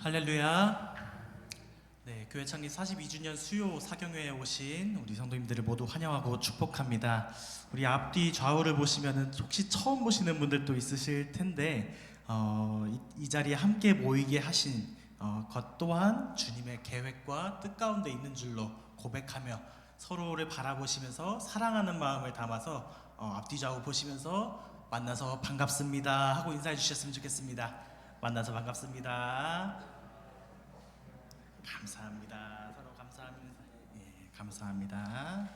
할렐루야. 네, 교회 창립 42주년 수요 사경회에 오신 우리 성도님들을 모두 환영하고 축복합니다. 우리 앞뒤 좌우를 보시면은 혹시 처음 보시는 분들도 있으실 텐데 이 자리에 함께 모이게 하신 것 또한 주님의 계획과 뜻 가운데 있는 줄로 고백하며 서로를 바라보시면서 사랑하는 마음을 담아서 앞뒤 좌우 보시면서 만나서 반갑습니다 하고 인사해 주셨으면 좋겠습니다. 만나서 반갑습니다. 감사합니다. 서로 감사합니다. 예, 감사합니다.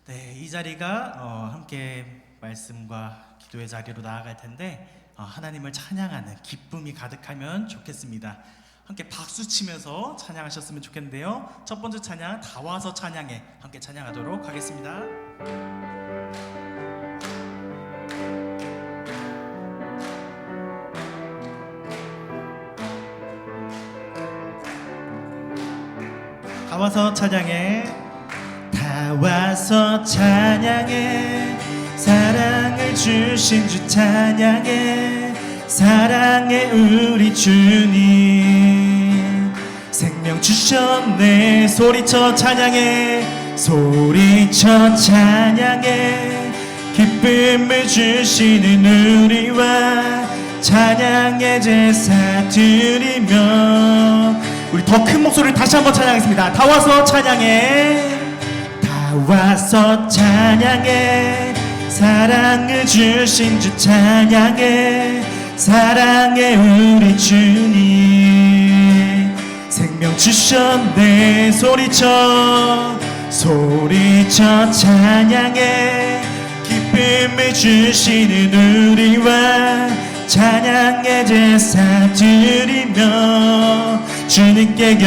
네, 이 자리가 함께 말씀과 기도의 자리로 나아갈 텐데 하나님을 찬양하는 기쁨이 가득하면 좋겠습니다. 함께 박수 치면서 찬양하셨으면 좋겠는데요. 첫 번째 찬양 다 와서 찬양해 함께 찬양하도록 하겠습니다. 다 와서 찬양해. 다 와서 찬양해. 사랑을 주신 주 찬양해. 사랑해 우리 주님. 생명 주셨네. 소리쳐 찬양해. 소리쳐 찬양해. 기쁨을 주시는 우리와 찬양의 제사 드리며. 우리 더 큰 목소리를 다시 한번 찬양하겠습니다. 다 와서 찬양해. 다 와서 찬양해. 사랑을 주신 주 찬양해. 사랑해 우리 주님. 생명 주셨네. 소리쳐 소리쳐 찬양해. 기쁨을 주시는 우리와 찬양의 제사 드리며 주님께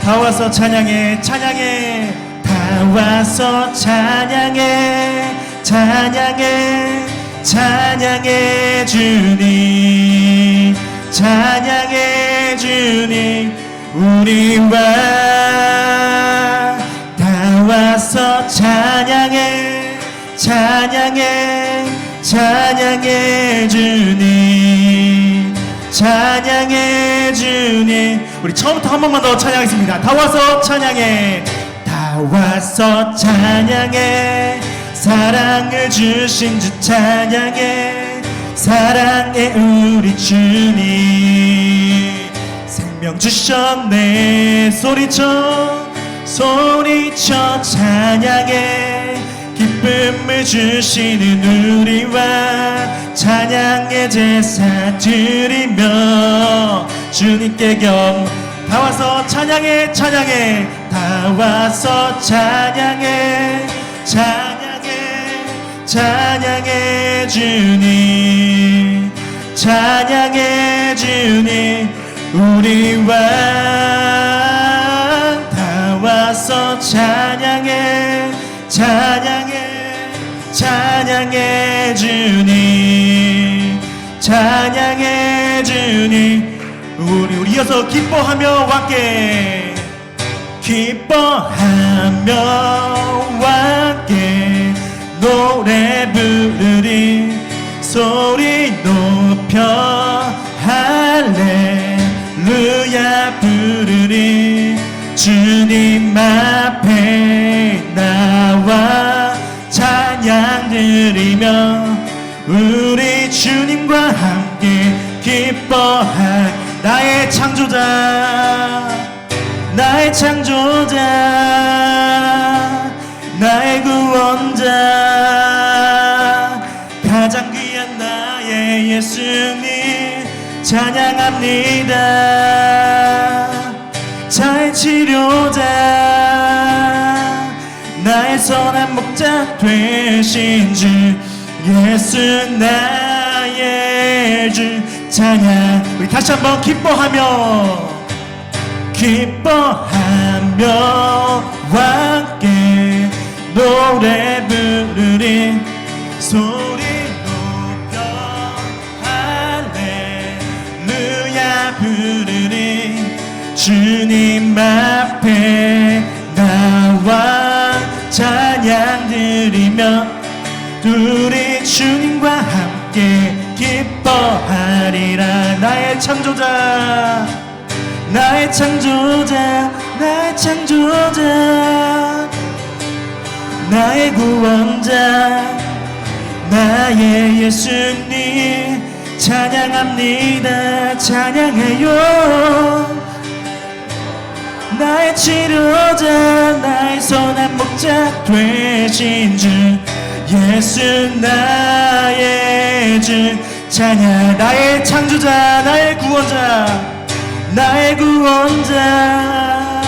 다 와서 찬양해. 찬양해. 다 와서 찬양해. 찬양해. 찬양해 주님. 찬양해 주님. 우리와 다 와서 찬양해. 찬양해. 찬양해 주님. 찬양해 주님. 우리 처음부터 한 번만 더 찬양하겠습니다. 다 와서 찬양해. 다 와서 찬양해. 사랑을 주신 주 찬양해. 사랑해 우리 주님. 생명 주셨네. 소리쳐 소리쳐 찬양해. 기쁨을 주시는 우리와 찬양의 제사 드리며 주님께 다 와서 찬양해. 찬양해. 다 와서 찬양해. 찬양해. 찬양해 주님. 찬양해 주님. 우리와 다 와서 찬양해. 찬양해. 찬양해 주님. 찬양해 주님. 우리 이어서 기뻐하며 함께. 기뻐하며 함께 노래 부르리. 소리 높여 할렐루야 부르리. 주님 앞에 나와 찬양 드리며 우리 주님과 함께 기뻐할 나의 창조자. 나의 창조자. 나의 구원자. 가장 귀한 나의 예수님 찬양합니다. 나의 치료자. 나의 선한 목자 되신 주 예수 나의 주 찬양. 우리 다시 한번 기뻐하며 기뻐하며 함께 노래 부르리. 소리 높여 할렐루야 부르리. 주님 앞에 나와 찬양 드리며 우리 주님과 함께 기뻐하리라. 나의 창조자, 나의 창조자, 나의 창조자, 나의 구원자, 나의 예수님 찬양합니다. 찬양해요. 나의 치료자, 나의 선한 목자 되신 주 예수 나의 주 찬양. 나의 창조자, 나의 구원자, 나의 구원자,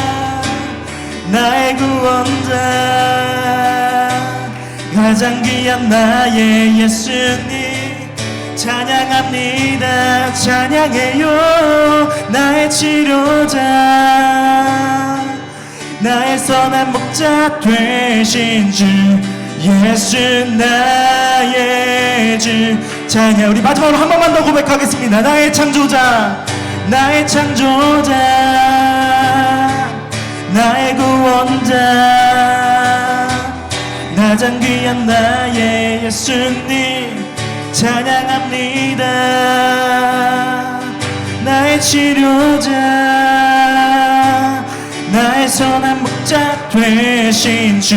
나의 구원자, 가장 귀한 나의 예수님 찬양합니다. 찬양해요. 나의 치료자, 나의 선한 목자 되신 주 예수 나의 주 찬양. 우리 마지막으로 한 번만 더 고백하겠습니다. 나의 창조자, 나의 창조자, 나의 구원자, 가장 귀한 나의 예수님 찬양합니다. 나의 치료자, 나의 선한 목자 되신 주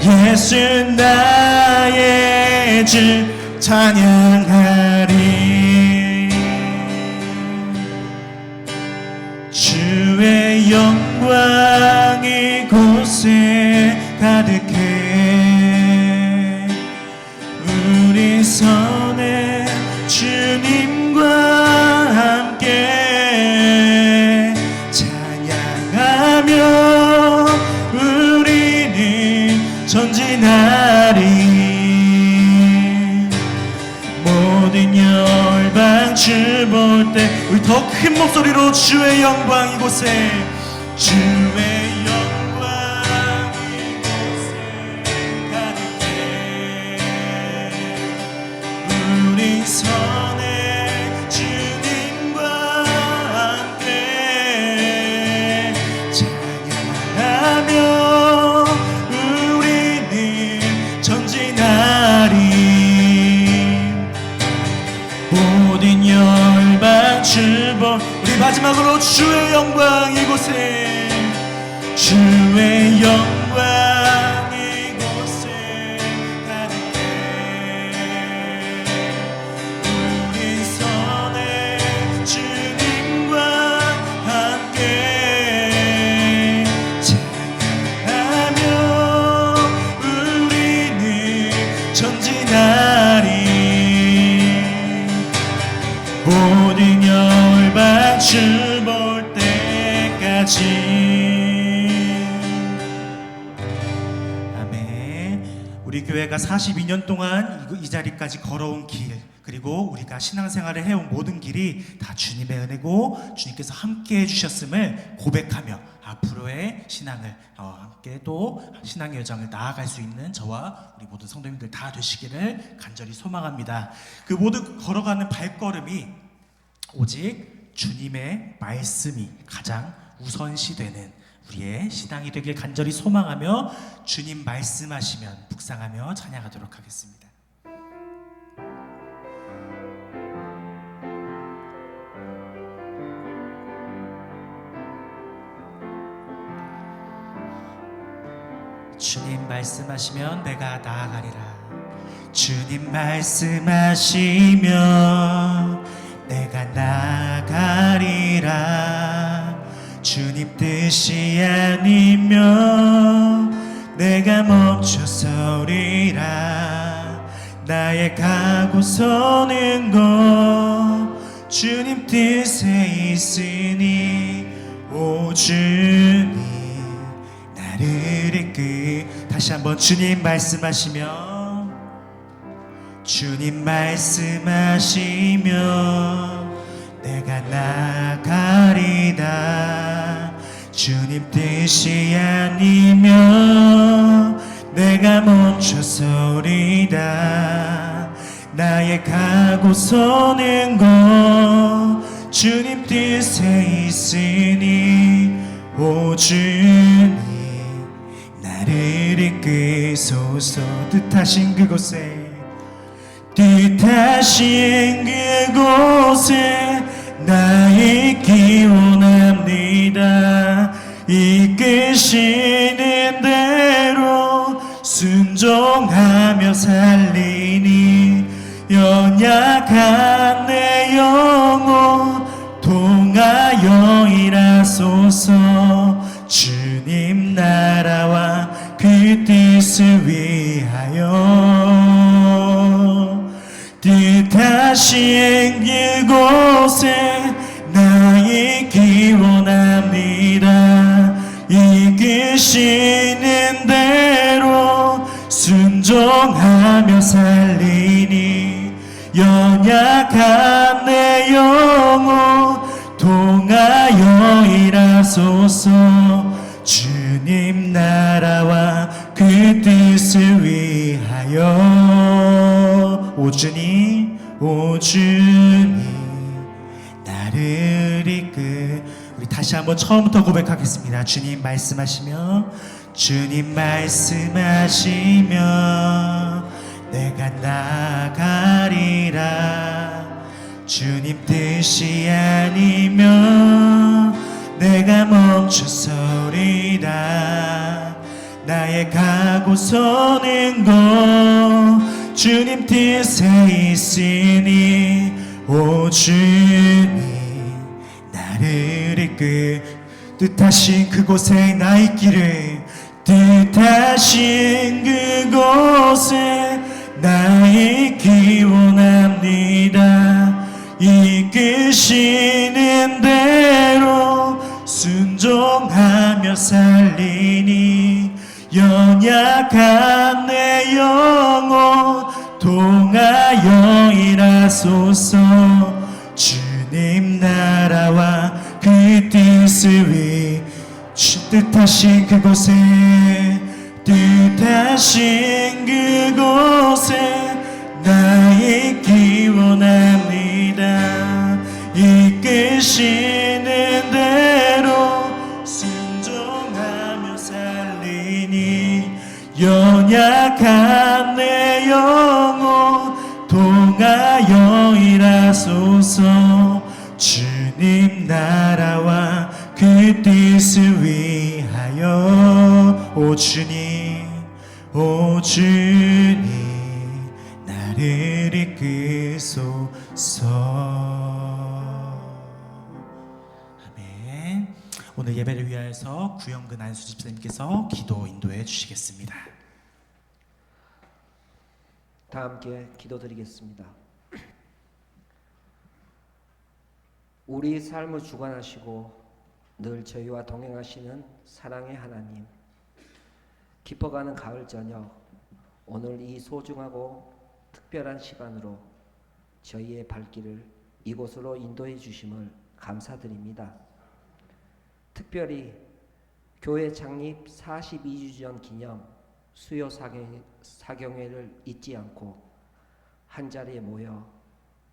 예수 나의 주 찬양하리. 주의 영광이 이곳에 가득해. 우리 선에 주님과 함께 찬양하며 우리는 전진하리. 모든 열방 주 볼 때 우리 더 큰 목소리로 주의 영광 이곳에, 주의 영광 이곳에 가득해. 우리 선에 주님과 함께 찬양하며 우리는 전진하리. 모든 열방 주보. 우리 마지막으로 주의 영광 이곳에, 주의 영광 이곳에 가득해. 우리 선에 주님과 함께 찬양하며 우리는 전진하리. 모든 열방 주 볼 때까지. 아멘. 우리 교회가 42년 동안 이 자리까지 걸어온 길, 그리고 우리가 신앙생활을 해온 모든 길이 다 주님의 은혜고 주님께서 함께 해주셨음을 고백하며 앞으로의 신앙을 함께 또 신앙의 여정을 나아갈 수 있는 저와 우리 모든 성도님들 다 되시기를 간절히 소망합니다. 그 모두 걸어가는 발걸음이 오직 주님의 말씀이 가장 우선시되는 우리의 신앙이 되길 간절히 소망하며 주님 말씀하시면 묵상하며 찬양하도록 하겠습니다. 주님 말씀하시면 내가 나아가리라. 주님 말씀하시면 내가 나아가리라. 주님 뜻이 아니면 내가 멈춰서리라. 나의 가고 서는 곳 주님 뜻에 있으니 오 주님 나를 이끌. 다시 한번 주님 말씀하시면, 주님 말씀하시면 내가 나가리다. 주님 뜻이 아니면 내가 멈춰서리다. 나의 가고 서는 곳 주님 뜻에 있으니 오 주님 나를 이끌소서. 뜻하신 그곳에, 뜻하신 그곳에 나 있기 원합니다. 이끄시는 대로 순종하며 살리니 연약한 내 영혼 통하여 일하소서. 주님 나라와 그 뜻을 위하여 뜻하신 그곳에 나 있기 원합니다. 이끄시는 대로 순종하며 살리니 연약한 내 영혼 통하여 일하소서. 주님 나라와 그 뜻을 위하여 오 주님 나를 이끌. 우리 다시 한번 처음부터 고백하겠습니다. 주님 말씀하시며 주님 말씀하시며 내가 나가리라. 주님 뜻이 아니면 내가 멈춰서리라. 나의 가고 서는 곳 주님 뜻에 있으니 오 주님 나를 이끌. 뜻하신 그곳에 나 있기를. 뜻하신 그곳에 나 있기 원합니다. 이끄시는 대로 순종하며 살리니 연약한 내 영혼 통하여 일하소서. 주님 나라와 그 뜻을 위 뜻하신 그곳에 뜻하신 그곳에 나 있기 원합니다. 이끄시는 대로 순종하며 살리니 연약한 내 영혼 통하여 일하소서. 주님 나라와 그 뜻을 위하여 오 주님 나를 이끌소서. 아멘. 오늘 예배를 위하여서 구영근 안수 집사님께서 기도 인도해 주시겠습니다. 다 함께 기도드리겠습니다. 우리 삶을 주관하시고 늘 저희와 동행하시는 사랑의 하나님, 깊어가는 가을 저녁, 오늘 이 소중하고 특별한 시간으로 저희의 발길을 이곳으로 인도해 주심을 감사드립니다. 특별히 교회 창립 42주년 기념 수요 사경회를 잊지 않고 한자리에 모여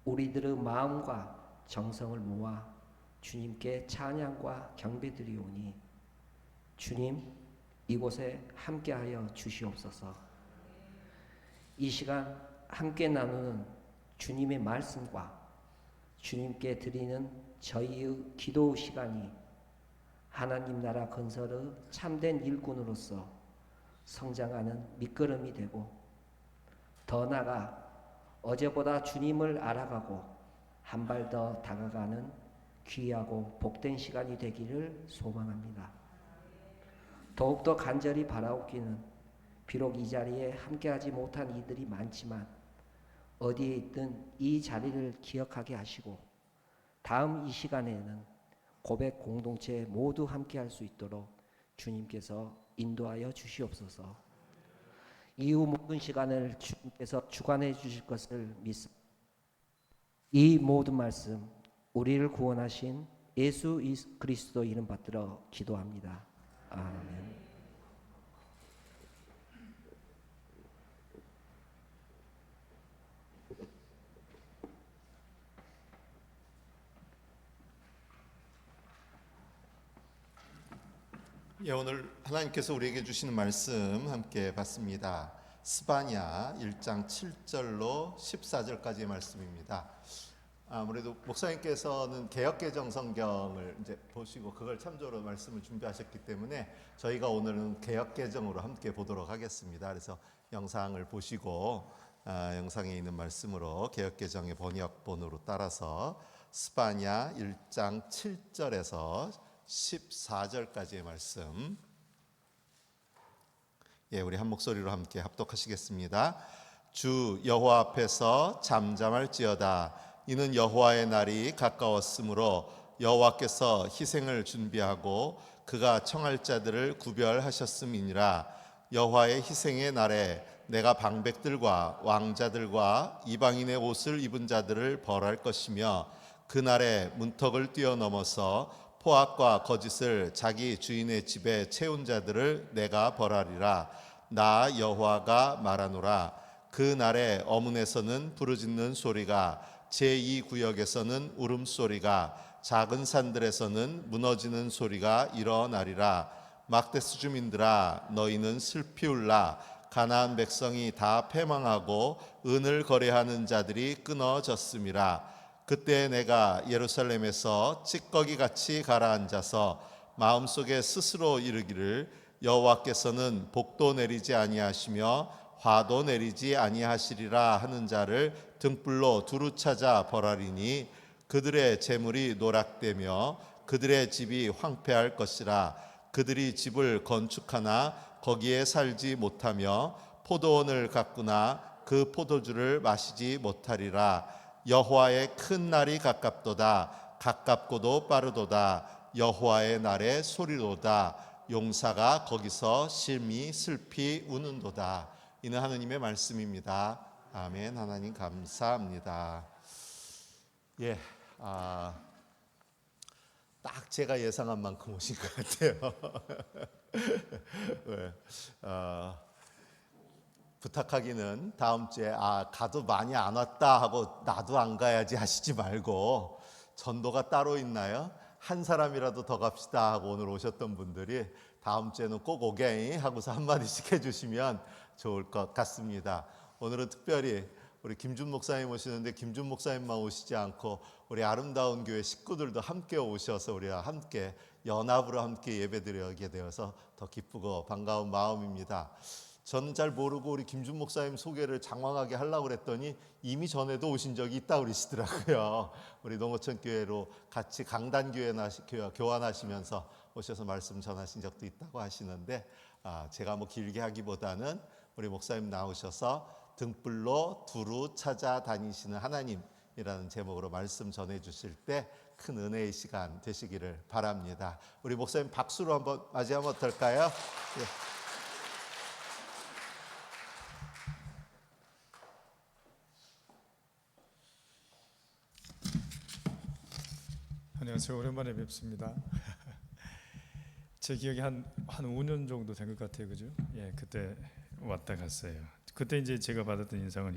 우리들의 마음과 정성을 모아 주님께 찬양과 경배드리오니 주님 이곳에 함께하여 주시옵소서. 이 시간 함께 나누는 주님의 말씀과 주님께 드리는 저희의 기도 시간이 하나님 나라 건설의 참된 일꾼으로서 성장하는 밑거름이 되고 더 나아가 어제보다 주님을 알아가고 한 발 더 다가가는 귀하고 복된 시간이 되기를 소망합니다. 더욱더 간절히 바라옵기는 비록 이 자리에 함께하지 못한 이들이 많지만 어디에 있든 이 자리를 기억하게 하시고 다음 이 시간에는 고백 공동체 모두 함께할 수 있도록 주님께서 인도하여 주시옵소서. 이후 모든 시간을 주님께서 주관해 주실 것을 믿습니다. 이 모든 말씀 우리를 구원하신 예수 그리스도 이름 받들어 기도합니다. 아멘. 예, 오늘 하나님께서 우리에게 주시는 말씀 함께 봤습니다. 스바냐 1장 7절로 14절까지의 말씀입니다. 아무래도 목사님께서는 개역개정 성경을 이제 보시고 그걸 참조로 말씀을 준비하셨기 때문에 저희가 오늘은 개역개정으로 함께 보도록 하겠습니다. 그래서 영상을 보시고 영상에 있는 말씀으로 개역개정의 번역본으로 따라서 스바냐 1장 7절에서 14절까지의 말씀, 우리 한 목소리로 함께 합독하시겠습니다. 주 여호와 앞에서 잠잠할지어다. 이는 여호와의 날이 가까웠으므로 여호와께서 희생을 준비하고 그가 청할 자들을 구별하셨음이니라. 여호와의 희생의 날에 내가 방백들과 왕자들과 이방인의 옷을 입은 자들을 벌할 것이며 그 날에 문턱을 뛰어넘어서 포악과 거짓을 자기 주인의 집에 채운 자들을 내가 벌하리라. 나 여호와가 말하노라. 그 날에 어문에서는 부르짖는 소리가, 제2구역에서는 울음소리가, 작은 산들에서는 무너지는 소리가 일어나리라. 막데스 주민들아, 너희는 슬피 울라. 가나안 백성이 다 패망하고 은을 거래하는 자들이 끊어졌음이라. 그때 내가 예루살렘에서 찌꺼기같이 가라앉아서 마음속에 스스로 이르기를, 여호와께서는 복도 내리지 아니하시며 화도 내리지 아니하시리라 하는 자를 등불로 두루 찾아 벌하리니 그들의 재물이 노락되며 그들의 집이 황폐할 것이라. 그들이 집을 건축하나 거기에 살지 못하며 포도원을 가꾸나 그 포도주를 마시지 못하리라. 여호와의 큰 날이 가깝도다. 가깝고도 빠르도다. 여호와의 날의 소리로다. 용사가 거기서 심히 슬피 우는도다. 이는 하느님의 말씀입니다. 아멘. 하나님 감사합니다. 딱 제가 예상한 만큼 오신 것 같아요. 부탁하기는 다음 주에 가도 많이 안 왔다 하고 나도 안 가야지 하시지 말고, 전도가 따로 있나요? 한 사람이라도 더 갑시다 하고 오늘 오셨던 분들이 다음 주에는 꼭 오게 하고서 한마디씩 해주시면 좋을 것 같습니다. 오늘은 특별히 우리 김준 목사님 오시는데 김준 목사님만 오시지 않고 우리 아름다운 교회 식구들도 함께 오셔서 우리와 함께 연합으로 함께 예배드리게 되어서 더 기쁘고 반가운 마음입니다. 저는 잘 모르고 우리 김준 목사님 소개를 장황하게 하려고 그랬더니 이미 전에도 오신 적이 있다고 그러시더라고요. 우리 농어촌 교회로 같이 강단교회 교환하시면서 오셔서 말씀 전하신 적도 있다고 하시는데, 제가 뭐 길게 하기보다는 우리 목사님 나오셔서 등불로 두루 찾아다니시는 하나님이라는 제목으로 말씀 전해주실 때 큰 은혜의 시간 되시기를 바랍니다. 우리 목사님 박수로 한번 맞이하면 어떨까요? 안녕하세요. 오랜만에 뵙습니다. 제 기억이 한 5년 정도 된 것 같아요, 그죠? 그때 왔다 갔어요. 그때 이제 제가 받았던 인상은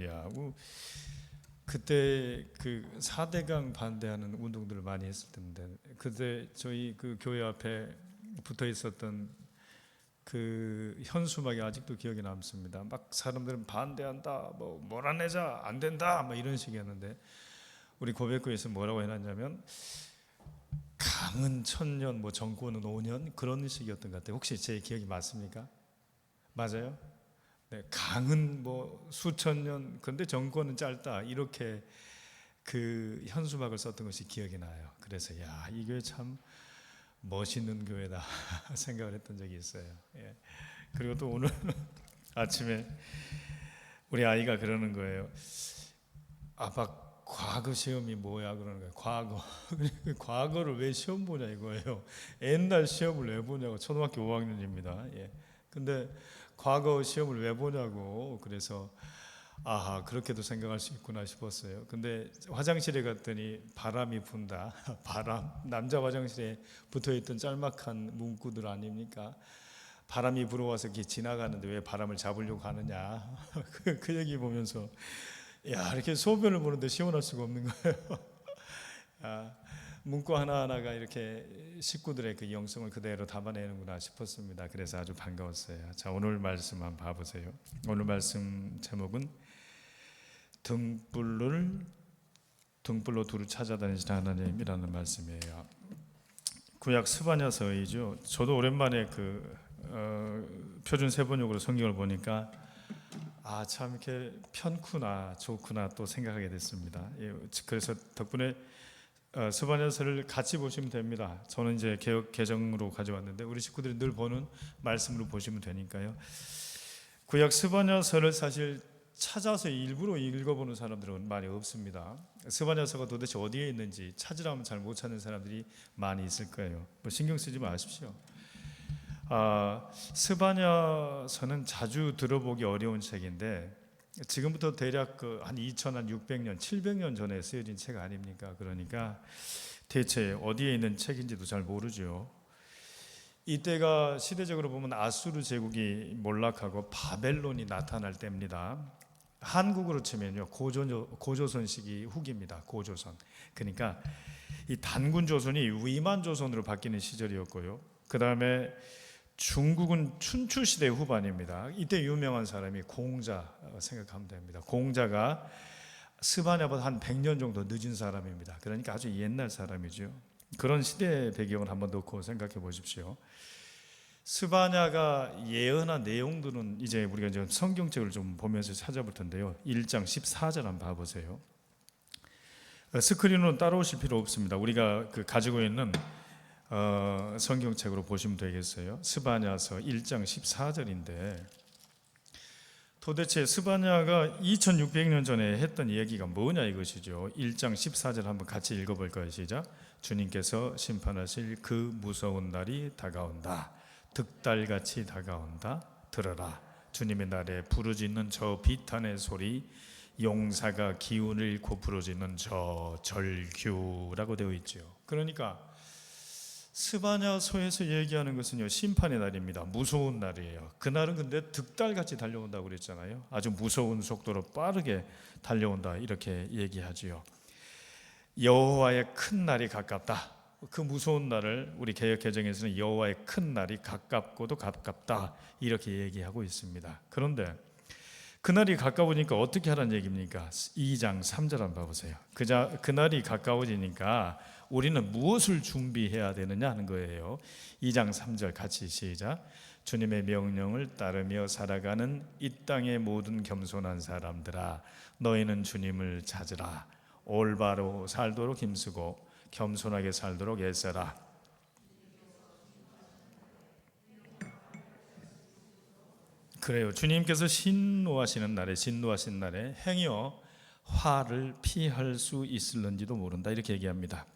그때 그 4대강 반대하는 운동들을 많이 했을 때인데, 그때 저희 그 교회 앞에 붙어 있었던 그 현수막이 아직도 기억에 남습니다. 막 사람들은 반대한다, 뭐 몰아내자, 안 된다, 뭐 이런 식이었는데, 우리 고백교에서 뭐라고 해놨냐면 강은 1000년, 뭐 정권은 5년, 그런 식이었던 것 같아요. 혹시 제 기억이 맞습니까? 맞아요? 네, 강은 뭐 수천 년, 근데 정권은 짧다, 이렇게 그 현수막을 썼던 것이 기억이 나요. 그래서 이 교회 참 멋있는 교회다 생각을 했던 적이 있어요. 그리고 또 오늘 아침에 우리 아이가 그러는 거예요. 아빠, 과거 시험이 뭐야? 그러는 거예요. 과거를 왜 시험 보냐 이거예요. 옛날 시험을 왜 보냐고. 초등학교 5학년입니다. 근데 과거 시험을 왜 보냐고. 그래서 그렇게도 생각할 수 있구나 싶었어요. 근데 화장실에 갔더니 바람이 분다. 남자 화장실에 붙어있던 짤막한 문구들 아닙니까? 바람이 불어와서 이렇게 지나가는데 왜 바람을 잡으려고 하느냐. 그 얘기 보면서 이렇게 소변을 보는데 시원할 수가 없는 거예요. 문구 하나하나가 이렇게 식구들의 그 영성을 그대로 담아내는구나 싶었습니다. 그래서 아주 반가웠어요. 자, 오늘 말씀 한번 봐보세요. 오늘 말씀 제목은 등불로 두루 찾아다니시는 하나님이라는 말씀이에요. 구약 스바냐서이죠. 저도 오랜만에 표준 세번역으로 성경을 보니까 참 이렇게 편쿠나 좋구나 또 생각하게 됐습니다. 그래서 덕분에 스바냐서를 같이 보시면 됩니다. 저는 이제 개역 개정으로 가져왔는데 우리 식구들이 늘 보는 말씀으로 보시면 되니까요. 구약 스바냐서를 사실 찾아서 일부러 읽어보는 사람들은 많이 없습니다. 스바냐서가 도대체 어디에 있는지 찾으라면 잘 못 찾는 사람들이 많이 있을 거예요. 뭐 신경 쓰지 마십시오. 스바냐서는 자주 들어보기 어려운 책인데 지금부터 대략 한 2600년, 700년 전에 쓰여진 책 아닙니까? 그러니까 대체 어디에 있는 책인지도 잘 모르죠. 이때가 시대적으로 보면 아수르 제국이 몰락하고 바벨론이 나타날 때입니다. 한국으로 치면요 고조선 시기 후기입니다. 고조선. 그러니까 이 단군 조선이 위만 조선으로 바뀌는 시절이었고요. 그 다음에 중국은 춘추 시대 후반입니다. 이때 유명한 사람이 공자 생각하면 됩니다. 공자가 스바냐보다 한 100년 정도 늦은 사람입니다. 그러니까 아주 옛날 사람이죠. 그런 시대 배경을 한번 놓고 생각해 보십시오. 스바냐가 예언한 내용들은 이제 우리가 이제 성경책을 좀 보면서 찾아볼 텐데요. 1장 14절 한번 봐보세요. 스크린으로 따라오실 필요 없습니다. 우리가 가지고 있는 성경책으로 보시면 되겠어요. 스바냐서 1장 14절인데 도대체 스바냐가 2600년 전에 했던 얘기가 뭐냐 이것이죠. 1장 14절 한번 같이 읽어볼까요? 시작. 주님께서 심판하실 그 무서운 날이 다가온다. 득달같이 다가온다. 들어라. 주님의 날에 부르짖는 저 비탄의 소리, 용사가 기운을 잃고 부르짖는 저 절규라고 되어 있죠. 그러니까 스바냐서에서 얘기하는 것은요 심판의 날입니다. 무서운 날이에요. 그날은 근데 득달같이 달려온다고 그랬잖아요. 아주 무서운 속도로 빠르게 달려온다 이렇게 얘기하지요. 여호와의 큰 날이 가깝다. 그 무서운 날을 우리 개역 개정에서는 여호와의 큰 날이 가깝고도 가깝다 이렇게 얘기하고 있습니다. 그런데 그날이 가까우니까 어떻게 하라는 얘기입니까? 2장 3절 한번 봐보세요. 그날이 가까워지니까 우리는 무엇을 준비해야 되느냐 하는 거예요. 2장 3절 같이 시작. 주님의 명령을 따르며 살아가는 이 땅의 모든 겸손한 사람들아, 너희는 주님을 찾으라. 올바로 살도록 힘쓰고 겸손하게 살도록 애써라. 그래요. 주님께서 진노하시는 날에 행여 화를 피할 수 있을는지도 모른다 이렇게 얘기합니다.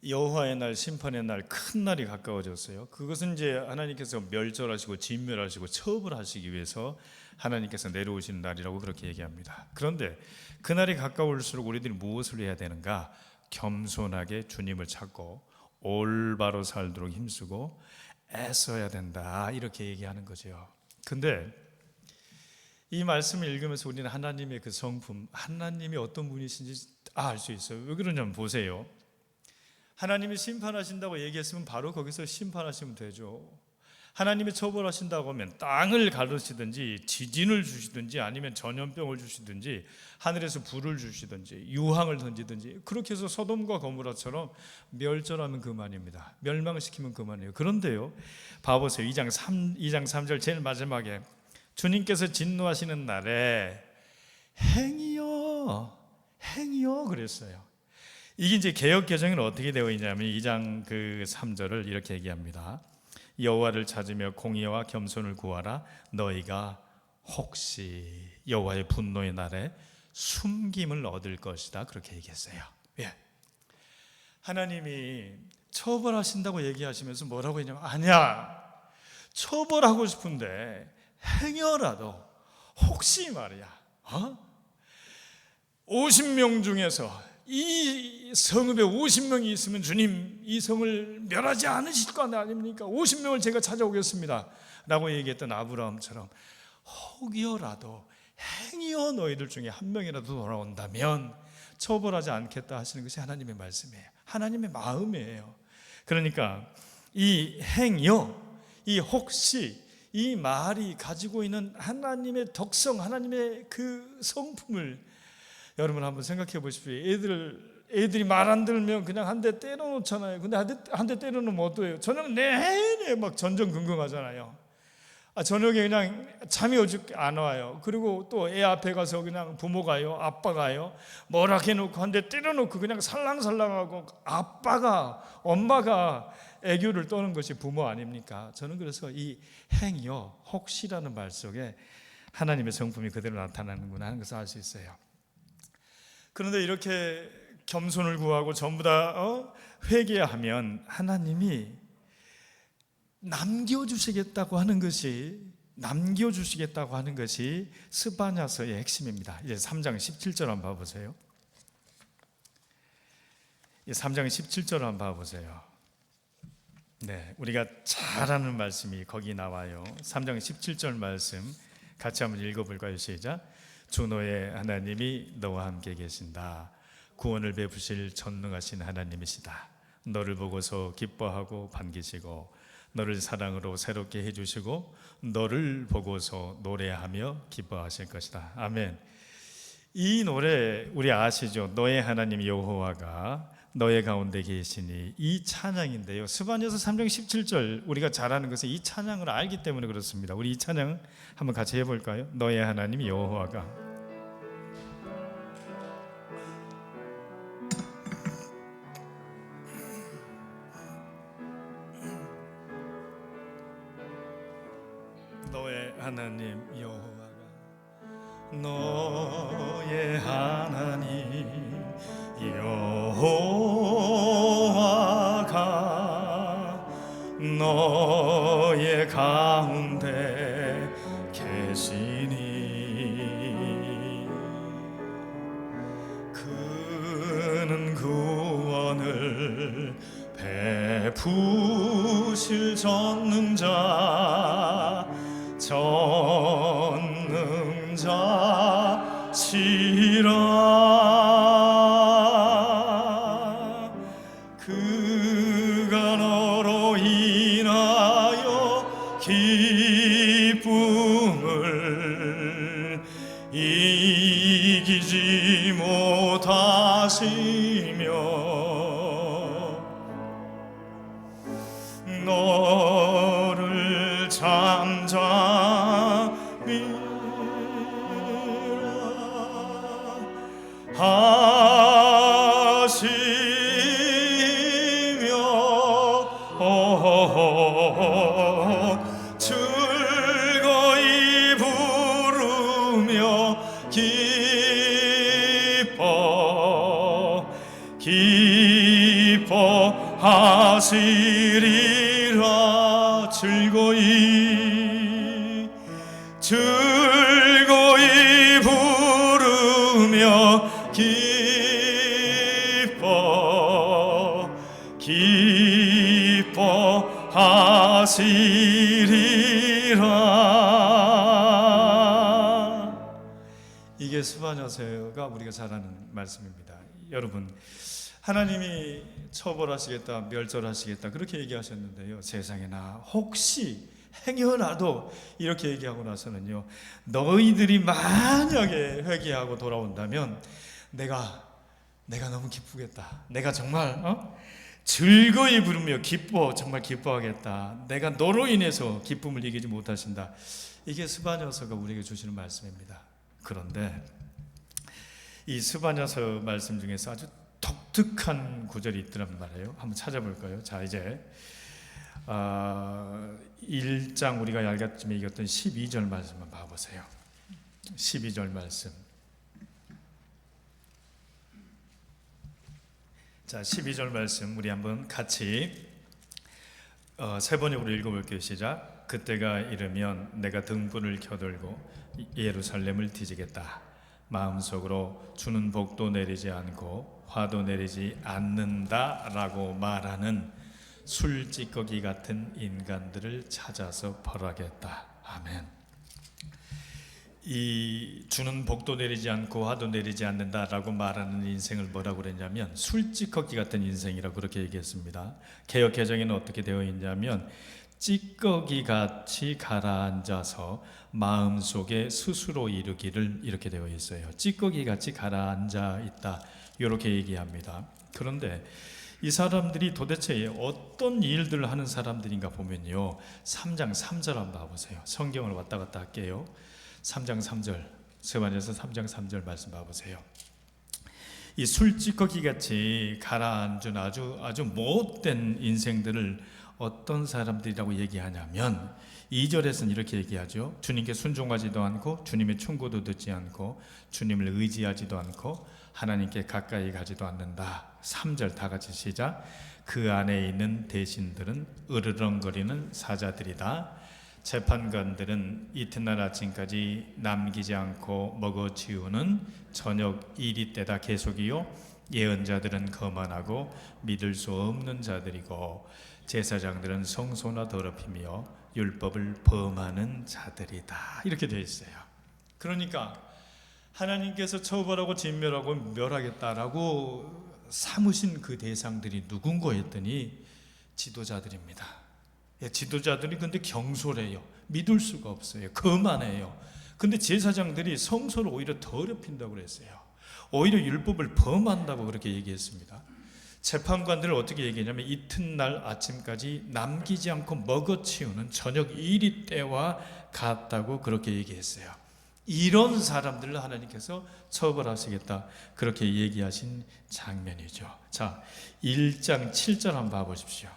여호와의 날, 심판의 날, 큰 날이 가까워졌어요. 그것은 이제 하나님께서 멸절하시고 진멸하시고 처벌하시기 위해서 하나님께서 내려오시는 날이라고 그렇게 얘기합니다. 그런데 그 날이 가까울수록 우리들이 무엇을 해야 되는가? 겸손하게 주님을 찾고 올바로 살도록 힘쓰고 애써야 된다 이렇게 얘기하는 거죠. 근데 이 말씀을 읽으면서 우리는 하나님의 그 성품, 하나님이 어떤 분이신지 알 수 있어요. 왜 그러냐면 보세요. 하나님이 심판하신다고 얘기했으면 바로 거기서 심판하시면 되죠. 하나님이 처벌하신다고 하면 땅을 가르치든지 지진을 주시든지 아니면 전염병을 주시든지 하늘에서 불을 주시든지 유황을 던지든지 그렇게 해서 소돔과 고모라처럼 멸절하면 그만입니다. 멸망시키면 그만이에요. 그런데요, 봐보세요. 2장 3절 제일 마지막에 주님께서 진노하시는 날에 행이여 그랬어요. 이게 이제 개역 개정은 어떻게 되어 있냐면 2장 3절을 이렇게 얘기합니다. 여호와를 찾으며 공의와 겸손을 구하라. 너희가 혹시 여호와의 분노의 날에 숨김을 얻을 것이다. 그렇게 얘기했어요. 예. 하나님이 처벌하신다고 얘기하시면서 뭐라고 했냐면 아니야. 처벌하고 싶은데 행여라도 혹시 말이야. 50명 중에서 이 성읍에 50명이 있으면 주님 이 성을 멸하지 않으실 거 아닙니까? 50명을 제가 찾아오겠습니다 라고 얘기했던 아브라함처럼 혹여라도 행여 너희들 중에 한 명이라도 돌아온다면 처벌하지 않겠다 하시는 것이 하나님의 말씀이에요. 하나님의 마음이에요. 그러니까 이 행여, 이 혹시 이 말이 가지고 있는 하나님의 덕성, 하나님의 그 성품을 여러분 한번 생각해 보십시오. 애들이 말 안 들으면 그냥 한 대 때려 놓잖아요. 근데 한 대 때려 놓으면 어떠해요? 저녁 내내 막 전전긍긍하잖아요. 저녁에 그냥 잠이 오직 안 와요. 그리고 또 애 앞에 가서 그냥 부모가요, 아빠가요, 뭐라 해놓고 한 대 때려놓고 그냥 살랑살랑하고 엄마가 애교를 떠는 것이 부모 아닙니까? 저는 그래서 이 행여, 혹시라는 말 속에 하나님의 성품이 그대로 나타나는구나 하는 것을 알 수 있어요. 그런데 이렇게 겸손을 구하고 전부 다 회개하면 하나님이 남겨주시겠다고 하는 것이 스바냐서의 핵심입니다. 이제 3장 17절 한번 봐보세요. 3장 17절 한번 봐보세요. 네, 우리가 잘 아는 말씀이 거기 나와요. 3장 17절 말씀 같이 한번 읽어볼까요? 시작. 주 너의 하나님이 너와 함께 계신다. 구원을 베푸실 전능하신 하나님이시다. 너를 보고서 기뻐하고 반기시고 너를 사랑으로 새롭게 해주시고 너를 보고서 노래하며 기뻐하실 것이다. 아멘. 이 노래 우리 아시죠? 너의 하나님 여호와가 너의 가운데 계시니, 이 찬양인데요. 스바냐서 3장 17절 우리가 잘 아는 것은 이 찬양을 알기 때문에 그렇습니다. 우리 이 찬양 한번 같이 해볼까요? 너의 하나님 여호와가. 너의 하나님 여호와가, 너의 하나님 여호와가 너의 가운데 계시니, 그는 구원을 베푸실 전능자시라. 그가 너로 인하여 기쁨을 이기지 못하시며 너를 잠잠히 하시며 즐거이 부르며 기뻐하시리라. 즐거이 부르며 기뻐하시리라. 이게 스바냐서가 우리가 잘 아는 말씀입니다. 여러분, 하나님이 처벌하시겠다, 멸절하시겠다 그렇게 얘기하셨는데요. 세상에나 혹시 행여라도 이렇게 얘기하고 나서는요, 너희들이 만약에 회개하고 돌아온다면 내가 너무 기쁘겠다. 내가 정말 즐거이 부르며 정말 기뻐하겠다. 내가 너로 인해서 기쁨을 이기지 못하신다. 이게 스바냐서가 우리에게 주시는 말씀입니다. 그런데 이 스바냐서 말씀 중에서 아주 독특한 구절이 있더란 말이에요. 한번 찾아볼까요? 자, 이제 1장 우리가 얄같이 읽었던 12절 말씀만 봐보세요. 12절 말씀. 자, 12절 말씀 우리 한번 같이 세 번역으로 읽어볼게요. 시작. 그때가 이르면 내가 등불을 켜들고 예루살렘을 뒤지겠다. 마음속으로 주는 복도 내리지 않고 화도 내리지 않는다라고 말하는 술찌꺼기 같은 인간들을 찾아서 벌하겠다. 아멘. 이 주는 복도 내리지 않고 화도 내리지 않는다라고 말하는 인생을 뭐라고 그랬냐면 술찌꺼기 같은 인생이라고 그렇게 얘기했습니다. 개역 개정에는 어떻게 되어 있냐면 찌꺼기 같이 가라앉아서 마음속에 스스로 이루기를 이렇게 되어 있어요. 찌꺼기 같이 가라앉아 있다 이렇게 얘기합니다. 그런데 이 사람들이 도대체 어떤 일들을 하는 사람들인가 보면요, 3장 3절 한번 봐보세요. 성경을 왔다 갔다 할게요. 3장 3절, 세반에서 3장 3절 말씀 봐보세요. 이 술찌꺼기 같이 가라앉은 아주 못된 인생들을 어떤 사람들이라고 얘기하냐면 2절에서는 이렇게 얘기하죠. 주님께 순종하지도 않고 주님의 충고도 듣지 않고 주님을 의지하지도 않고 하나님께 가까이 가지도 않는다. 3절 다 같이 시작. 그 안에 있는 대신들은 으르렁거리는 사자들이다. 재판관들은 이튿날 아침까지 남기지 않고 먹어치우는 저녁 이리 때다 계속이요. 예언자들은 거만하고 믿을 수 없는 자들이고 제사장들은 성소나 더럽히며 율법을 범하는 자들이다. 이렇게 되어 있어요. 그러니까 하나님께서 처벌하고 진멸하고 멸하겠다라고 삼으신 그 대상들이 누군가 했더니 지도자들입니다. 지도자들이 근데 경솔해요. 믿을 수가 없어요. 거만해요. 근데 제사장들이 성소를 오히려 더럽힌다고 그랬어요. 오히려 율법을 범한다고 그렇게 얘기했습니다. 재판관들을 어떻게 얘기했냐면 이튿날 아침까지 남기지 않고 먹어치우는 저녁 이리 때와 같다고 그렇게 얘기했어요. 이런 사람들을 하나님께서 처벌하시겠다 그렇게 얘기하신 장면이죠. 자, 1장 7절 한번 봐보십시오.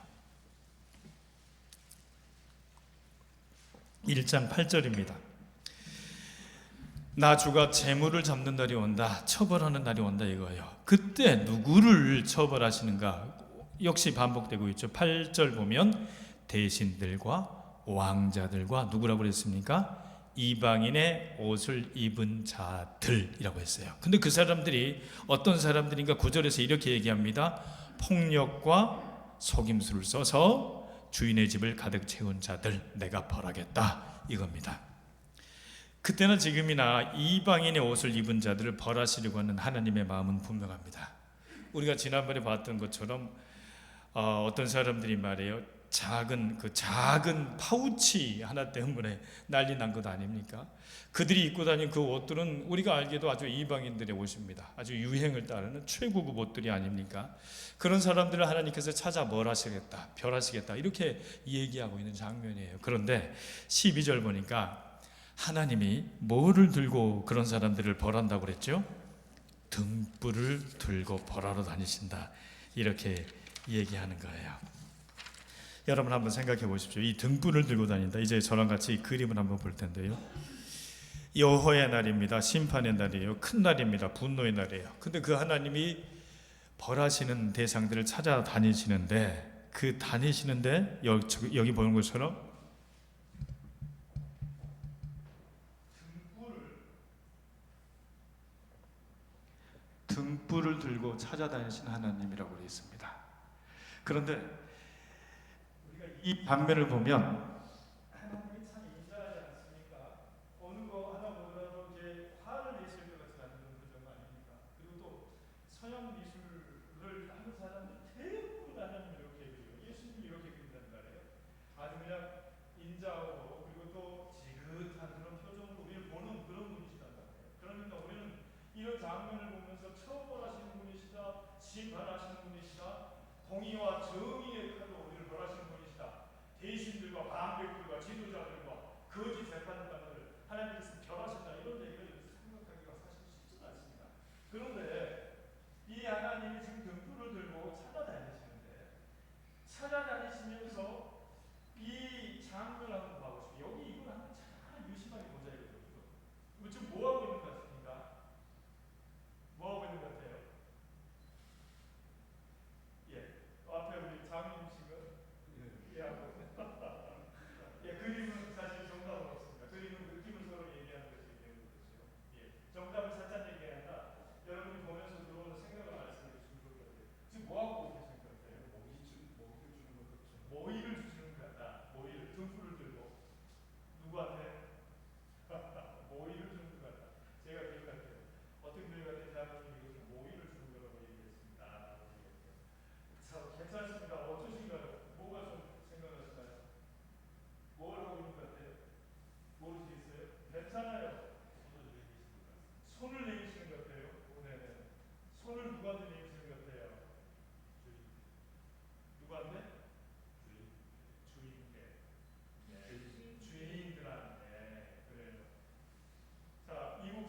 1장 8절입니다. 나 주가 재물을 잡는 날이 온다, 처벌하는 날이 온다 이거예요. 그때 누구를 처벌하시는가? 역시 반복되고 있죠. 8절 보면 대신들과 왕자들과 누구라고 그랬습니까? 이방인의 옷을 입은 자들이라고 했어요. 근데 그 사람들이 어떤 사람들인가? 9절에서 이렇게 얘기합니다. 폭력과 속임수를 써서 주인의 집을 가득 채운 자들 내가 벌하겠다 이겁니다. 그때나 지금이나 이방인의 옷을 입은 자들을 벌하시려고 하는 하나님의 마음은 분명합니다. 우리가 지난번에 봤던 것처럼 어떤 사람들이 말해요. 작은 파우치 하나 때문에 난리 난 것 아닙니까? 그들이 입고 다니는 그 옷들은 우리가 알기도 아주 이방인들의 옷입니다. 아주 유행을 따르는 최고급 옷들이 아닙니까? 그런 사람들을 하나님께서 찾아 뭘 하시겠다, 별하시겠다 이렇게 얘기하고 있는 장면이에요. 그런데 12절 보니까 하나님이 뭐를 들고 그런 사람들을 벌한다고 그랬죠? 등불을 들고 벌하러 다니신다 이렇게 얘기하는 거예요. 여러분 한번 생각해 보십시오. 이 등불을 들고 다닌다. 이제 저랑 같이 그림을 한번 볼 텐데요. 여호와의 날입니다. 심판의 날이에요. 큰 날입니다. 분노의 날이에요. 근데 그 하나님이 벌하시는 대상들을 찾아다니시는데 그 다니시는데 여기 보는 것처럼 등불을 들고 찾아다니시는 하나님이라고 되어 있습니다. 그런데 우리가 이 반면을 보면 하나님이 참 인자하지 않습니까? 어느 거 하나 보더라도 이제 화를 내실 것 같지 않은 그런 표정 아닙니까? 그리고 또 서양 미술을 하는 사람들 대부분 하나님 이렇게 그려요. 예수님 이렇게 그린단 말이에요. 아주 그냥 인자하고 그리고 또 지긋한 그런 표정으로 우리를 보는 그런 분이시단 말이에요. 그러니까 우리는 이런 장면을 보면서 처벌하시는 분이시다, 심판하시는 분이시다, 공의와 정의의 칼로 우리를 벌하시는 분이시다, 대신들과 반백들과 지도자들과 거짓 재판관들을 하나님께서 결하신다 이런 얘기를 생각하기가 사실 쉽지는 않습니다. 그런데 이 하나님이 지금 등불을 들고 찾아다니시면서 이 장면을 한번 봐보십시오. 여기 이걸 한번 잘 유심하게 보자 이거죠. 이거 지금 뭐 하고 있는 것 같습니까? 뭐 하고 있는 것 같아요? 예, 앞에 우리 장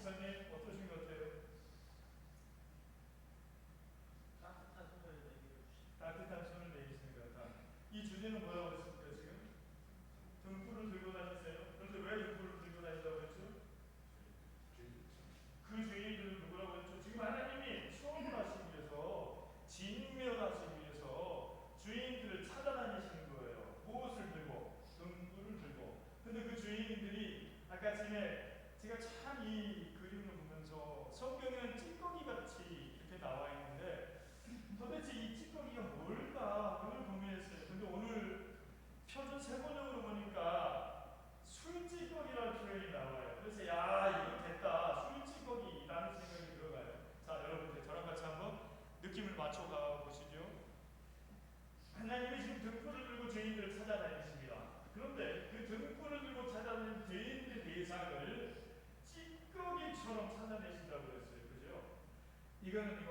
목사님 어떠신 것 같아요? 따뜻한 손을 내주시는 것 같다. 이 주제는 뭐라고 했습니까 지금? 등불을 들고 다니세요. 그런데 왜 등불을 들고 다닌다고 했죠? 그 주인들은 누구라고 했죠? 지금 하나님이 처음을 하시기 위해서 진멸하시기 위해서 주인들을 찾아다니시는 거예요. 무엇을 들고? 등불을 들고. 근데 그 주인들이 아까 전에 제가 참 이 그림을 보면서 성경에는 찌꺼기 같이 이렇게 나와 있는데 도대체 이 찌꺼기가 뭘까 그걸 고민했어요. 근데 오늘 표준 세번역으로 보니까 술찌꺼기라는 표현이 나와요. 그래서 야 이거 됐다 술찌꺼기라는 생각이 들어가요. 자 여러분들 저랑 같이 한번 느낌을 맞춰가 보시죠. 하나님이 지금 등불을 들고 죄인들을 찾아다니십니다. 그런데 그 등불을 들고 찾아다니는 죄인들의 대상을 찌꺼기처럼 찾아내신다고 그랬어요. 그죠? 이거는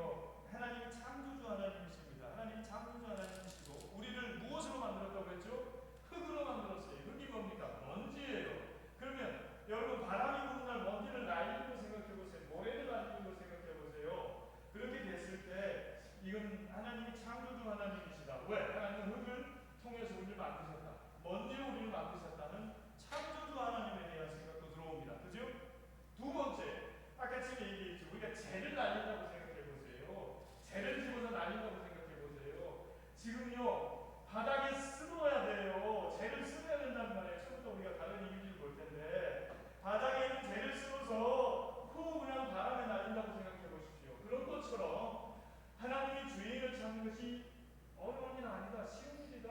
하나님이 창조주 하나님이십니다. 하나님이 창조주 하나님이시고 우리를 무엇으로 만들었다고 했죠? 흙으로 만들었어요. 흙이 뭡니까? 먼지예요. 그러면 여러분 바람이 부는 날 먼지를 날리는 거 생각해 보세요. 모래를 날리는 거 생각해 보세요. 그렇게 됐을 때 이건 하나님이 창조주 하나님이시다. 왜? 하나님은 흙을 통해서 우리를 만드셨다. 먼지로 우리를 만드셨다는 창조주 하나님에 대한 생각도 들어옵니다. 그죠? 두 번째, 아까 전에 얘기했죠. 우리가 재를 날린다고 생각해 보세요. 재를 집어서 날린다고 생각해 보세요. 지금요 바닥에 쓸어야 돼요. 재를 쓸어야 된다는 말이에요. 처음부터 우리가 다른 이미지를 볼 텐데 바닥에 있는 재를 쓸어서 그냥 바람에 날린다고 생각해 보십시오. 그런 것처럼 하나님이 주인을 찾는 것이 어려운 일은 아니다. 쉬운 일이다.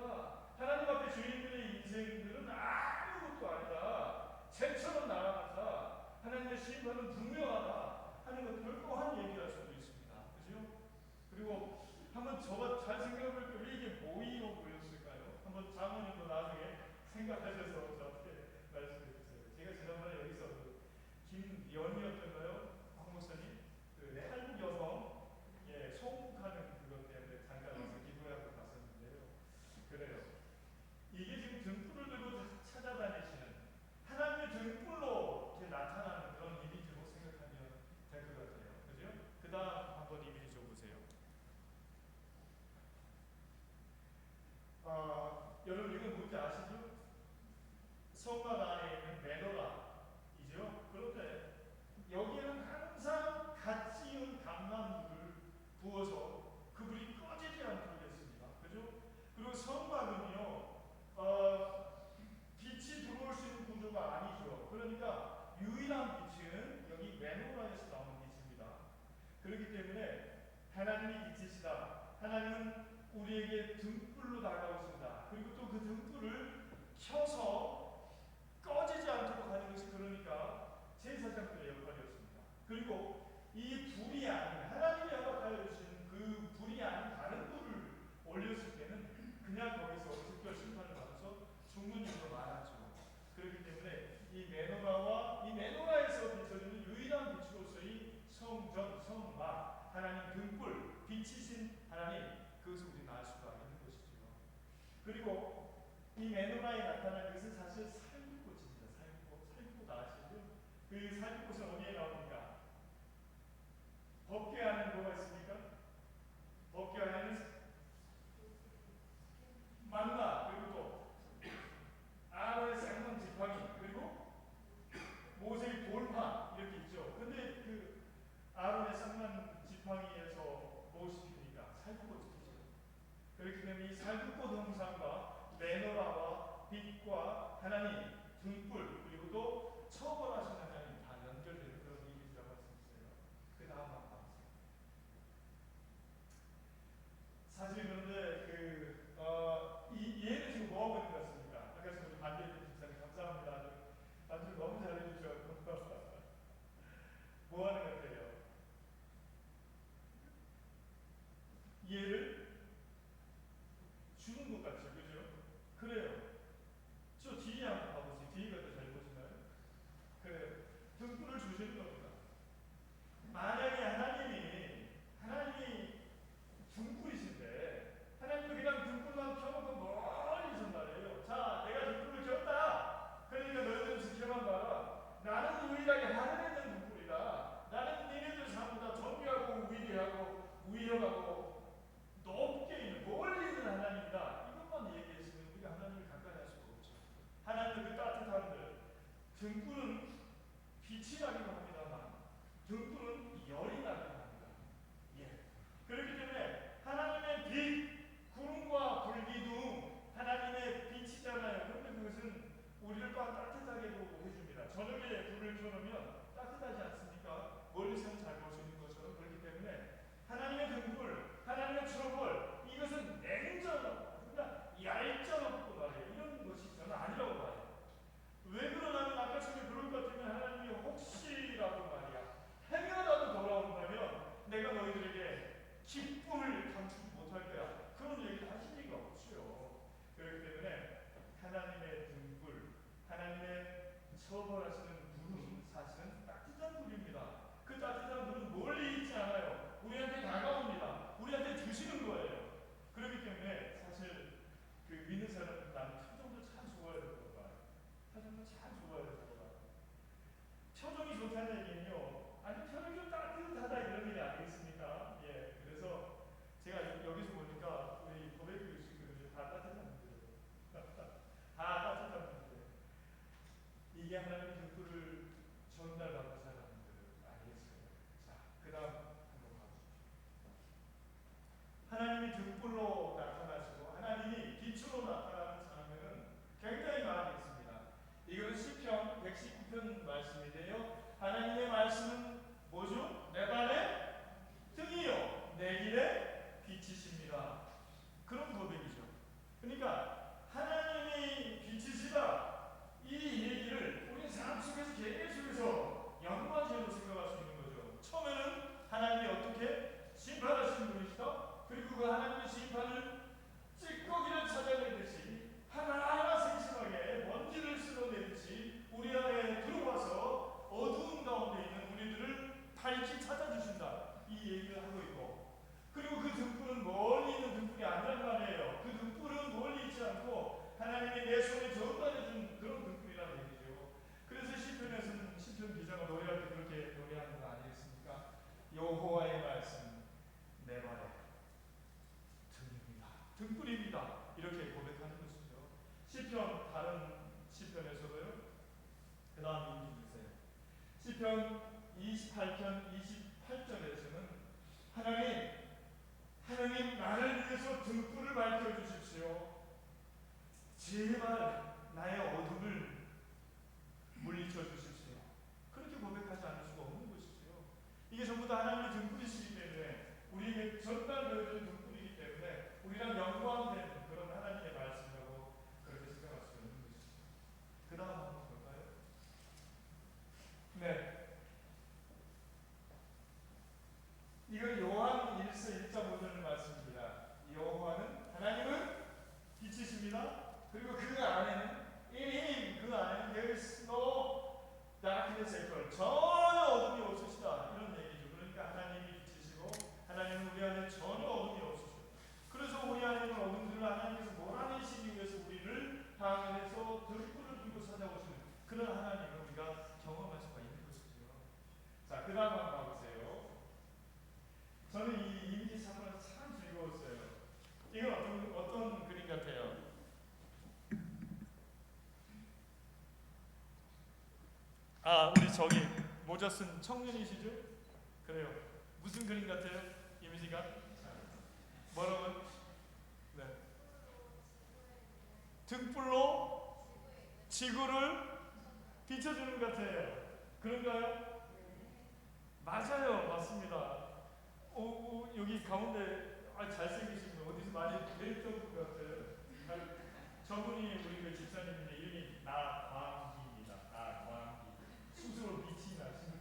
하나님 앞에 주인들의 인생들은 아무것도 아니다. 재처럼 날아간다. 하나님의 심판은 분명하다 하는 것 결코한 얘기할 수도 있습니다. 그죠? 그리고 한번 저가 잘 생각해볼 때 왜 이게 모이로 보였을까요? 한번 장모님도 나중에 생각하셔서 저한테 말씀해 주세요. 제가 지난번에 여기서 김연이었던가요? 황 목사님? 한국 여성 송국하는 그것 때문에 잠깐 와서 기도하고 갔었는데요. 그래요. 이게 지금 등불을 들고 찾아다니시는 하나님의 등불로 이렇게 나타나는 그런 이미지로 생각하면 될 것 같아요. 그죠? 그 다음 한번 이미지 줘보세요. 여러분 이건 뭔지 아시죠? 성막 안에 있는 메노라이죠. 그런데 여기에는 항상 갓 지은 감나무를 부어서 그 불이 꺼지지 않도록 했습니다. 그죠? 그리고 성막은요, 빛이 들어올 수 있는 구조가 아니죠. 그러니까 유일한 빛은 여기 메노라에서 나오는 빛입니다. 그렇기 때문에 하나님이 빛이시다. 하나님은 우리에게 등불로 다가오신다. 그리고 또 그 등불을 켜서 꺼지지 않도록 하는 것이 그러니까 제사장들의 역할이었습니다. 그리고 이 불이 아닌 하나님이 허락하여 주신 그 불이 아닌 다른 불을 올렸을 때는 그냥 거기서 특별 심판을 받아서 죽는 일도 많았죠. 그렇기 때문에 이 메노라와 이 메노라에서 비춰지는 유일한 빛으로서의 성전, 성막, 하나님 등불, 빛이신 하나님, 그것을 우리는 알 수가 있는 것이죠. 그리고 이 메노라에 나타난 것은 사실 살구꽃입니다. 살구꽃. 살구꽃 아시죠? 그 살구꽃은 어디에 나옵니까? 법궤 안에 뭐가 있습니까? 법궤 안에는 만나, 그리고 또 아론의 생명 지팡이, 그리고 모세의 돌판 이렇게 있죠. 근데 그 아론의 생명 지팡이에서 무엇이 핍니까? 살구꽃이 피죠. 그렇기 때문에 이 살구꽃 형상과 메노라와 빛과 하나님, 등불, 그리고 또 처벌하신 하나님 다 연결되는 그런 이미지라고 할 수 있어요. 그 다음 한번 봐보세요. 사실 그런데 얘는 지금 뭐 하고 있는 것 같습니까? 아까 우리 반대편 집사님 감사합니다. 아주 너무 잘해주셔서 뭐 하는 것 같아요? 얘를 주는 것 같죠, 그죠? 그래요. 저 뒤에 한번 봐보세요. 뒤에가 더 잘 보시나요? 그래요. 이게 하나님의 등불을 전달받은 사람들 아니겠어요? 자, 그 다음 한번 가보십시오. 하나님이 등불로 나타나시고 하나님이 빛으로 나타나는 장면은 굉장히 많이 있습니다. 이거는 시편 119편 말씀인데요. 하나님의 말씀은 뭐죠? 내 발의 등이요 내 길의 빛이십니다. 그런 고백이죠. 그러니까 하나님이 빛이시다 이 얘기를 우리 삶 속에서 계속해서 연관지어서 생각할 수 있는 거죠. 처음에는 하나님이 어떻게 심판하시는 분이시다. 그리고 그 하나님의 심판을 찌꺼기를 찾아내듯이 하나하나 세심하게 먼지를 쓸어내듯이 우리 안에 들어와서 어두운 가운데 있는 우리들을 밝히 찾아주신다. 이 얘기를 하고 있고, 그리고 그 등불은 멀리 있는 등불이 아니란 말이에요. 그 등불은 멀리 있지 않고 하나님이 내 손에 전달해준 그런 등불이라는 얘기죠. 그래서 시편에서는 시편 기자가 노래할 때 그렇게 노래하는 거 아니겠습니까? 여호와의 말씀 내 발에 등입니다. 등불입니다. 이렇게 고백하는 것이죠. 시편 다른 시편에서도요. 그 다음 읽기 주세요. 시편 28편 28절에서는 하나님 나를 위해서 등불을 밝혀주십시오. 제발 나의 어둠을 물리쳐 주십시오. 그렇게 고백하지 않을 수가 없는 것이죠. 이게 전부 다 하나님의 등불이시기 때문에 우리에게 전달되어진 등불이기 때문에 우리랑 연관된 그런 하나님의 말씀이라고 그렇게 생각할 수 있는 것이죠. 그 다음 한번 볼까요? 네. 이건 요한 1서 1.5절 말씀입니다. 여호와는 하나님은 빛이십니다. 그리고 그 안에는 in him 그 안에는 there is no darkness at all. 전혀 어둠이 없으시다. 이런 얘기죠. 그러니까 하나님이 빛이시고 하나님은 우리 안에 전혀 어둠이 없으시다. 그래서 우리 안에 있는 어둠들을 하나님께서 몰아내시기 위해서 우리를 향해서 등불을 들고 찾아오시는 그런 하나님을 우리가 경험할 수가 있는 것이죠. 자, 그 다음 한번 봐보세요. 저는 이 이미지 사건에서 참 즐거웠어요. 이건 어떤 그림 같아요? 우리 저기 모자 쓴 청년이시죠? 그래요. 무슨 그림 같아요? 이미지가? 뭐라고? 네. 등불로 지구를 비춰주는 것 같아요. 그런가요? 맞아요. 맞습니다. 여기 가운데 잘생기신 분 어디서 많이 뵐 것 같아요. 저분이 우리 그 집사님인데 이름이 나광기입니다. 나광기. 스스로 빛이 나시는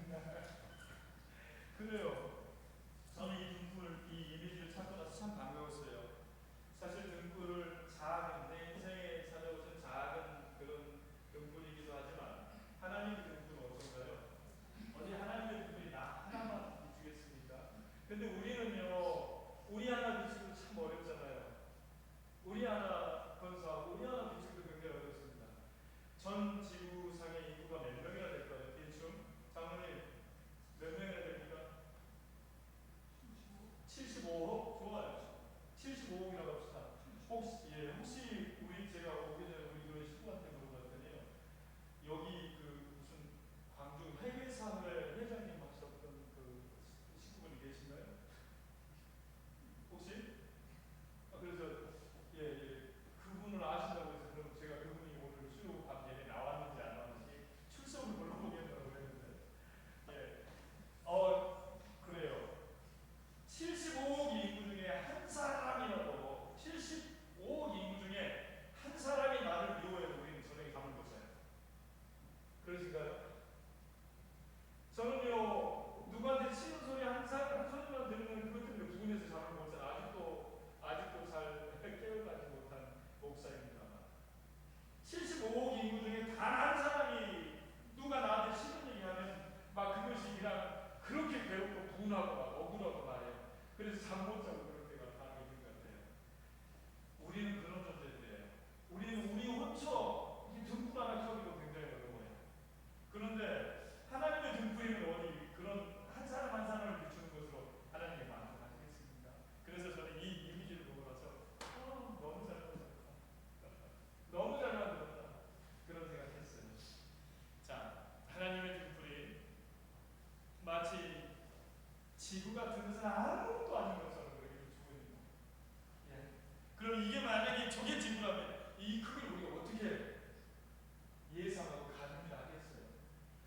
그래요. 저는 이 등불, 이 이미지를 찾고 나서 참 반가웠어요. 사실 등불을 작은 내 인생에 찾아오신 작은 그런 등불이기도 하지만 하나님의 등불은 어떤가요? 어디 하나님의 등불이 나 하나만 비추겠습니까? 근데 우리는요, 우리 하나 비추기도 참 어렵잖아요. 우리 하나 건설하고 우리 하나 비추기도 굉장히 어렵습니다. 전 지구상의 인구가 몇 명이나 될까요? 대충 장모님 몇 명이나 됩니까? 75억? 좋아요. 75억이라고 합시다. 혹시 제가 오기 전에 우리 교회 식구한테 물어봤더니요. 여기 그 무슨 광주 회계사회 회장님 하셨던 그 식구분이 계신가요? 혹시? 그래서 그분을 아신다고 해서 그럼 제가 그분이 오늘 수요 밤 예배 나왔는지 안 나왔는지 출석을 물어보겠다고 했는데 그래요. 75억 인구 중에 한 사람이라도 75억 인구 중에 한 사람이 나를 미워해도 우리는 저녁에 잠을 못 자요. 그러신가요? 저는요 누구한테 치는 소리 한 소리만 들으면 그것 때문에 부근에서 잠을 못 자요. 아직도 잘 깨어나지 못한 목사입니다만 75억 인구 중에 단 한 사람이 누가 나한테 싫은 얘기하면 막 그것이 그냥 그렇게 괴롭고 분하고 막 억울하고 말이에요. 그래서 잠 못 자고 그럴 때가 다 있는 것 같아요. 우리는 그런 존재인데 우리는 우리 혼처 이 등불 하나 켜기도 굉장히 어려워요. 그런데 하나님의 등불이면 어디 그런 한 사람 한 사람을 비추는 것으로 하나님이 만족하시겠습니까? 그래서 저는 이 이미지를 보고 나서 너무 잘 만들었다. 너무 잘 만들었다. 그런 생각했어요. 자, 지구 같은 것은 아무것도 아닌 것처럼 그렇게 주고 있는 거예요. 예. 그럼 이게 만약에 저게 지구라면 이 크기를 우리가 어떻게 예상하고 가늠을 하겠어요?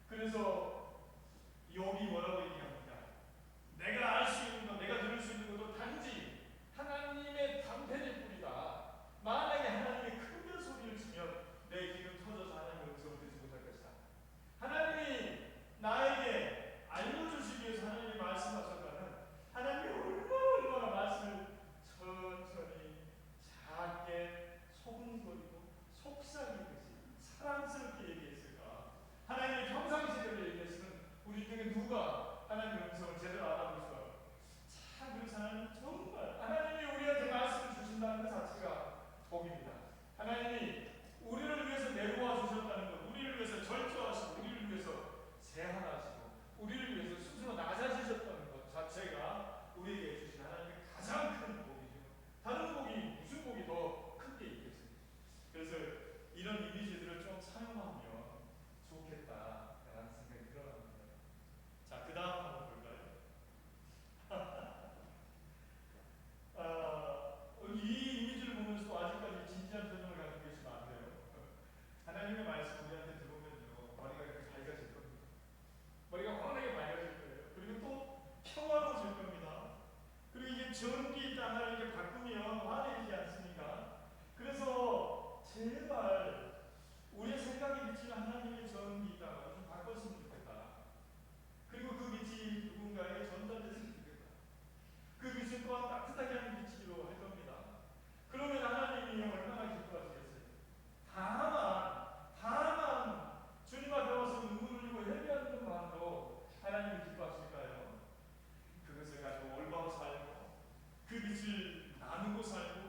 그래서 욥이 뭐라고 얘기합니까? 내가 알 수 있는 것, 내가 들을 수 있는 것도 단지 하나님의 단편일 뿐이다. 만약에 하나님이 큰 소리를 치면 내 귀는 터져서 하나님의 음성을 듣지 못할 것이다. 하나님이 나에게 알려주시기 위해서 하나님이 말씀하셨다면 하나님이 얼마나 말씀을 천천히 작게 소근거리고 속삭이듯이 사랑스럽게 얘기했을까? 하나님이 평상시대로 얘기하시는 우리 중에 누가 하나님의 음성을 제대로 알아보실까? 참 그래서 하나님 정말 하나님이 우리한테 말씀을 주신다는 것 자체가 복입니다. 하나님이 우리를 위해서 내려와 주셨다는 것, 우리를 위해서 절주하시고 우리를 위해서 제한하시고 우리를 위해서 스스로 낮아지셨다는 것 자체가 우리에게 주신 하나님의 가장 큰 복이죠. 다른 복이 무슨 복이 더 큰 게 있겠습니까? 그래서 이런 이미지들을 좀 사용하면 좋겠다라는 생각이 들어갑니다. 자, 그 다음 한번 볼까요? 이 이미지를 보면서도 아직까지 진지한 표정을 가지고 계시면 안 돼요. 하나님의 말씀 우리한테 들어오면요, 머리가 이렇게 밝아질 겁니다. 머리가 환하게 밝아질 거예요. 그리고 또 평화로워질 겁니다. 그리고 이게 전기 땅을 이렇게 바꾸면 화내지 않습니까? 그래서 제발 우리의 생각이 비치는 하나님의 전기 땅을 좀 바꿨으면 좋겠다. 그리고 그 빛이 누군가에게 전달됐으면 좋겠다. 그 빛을 또한 따뜻하게 하는 빛으로 할 겁니다. 그러면 하나님이 얼마나 기뻐하시겠어요? 다만 주님 앞에 와서 눈물을 흘리고 회개하는 것만도 하나님이 기뻐하실까요? 그것을 가지고 올바로 살고 그 빛을 나누고 살고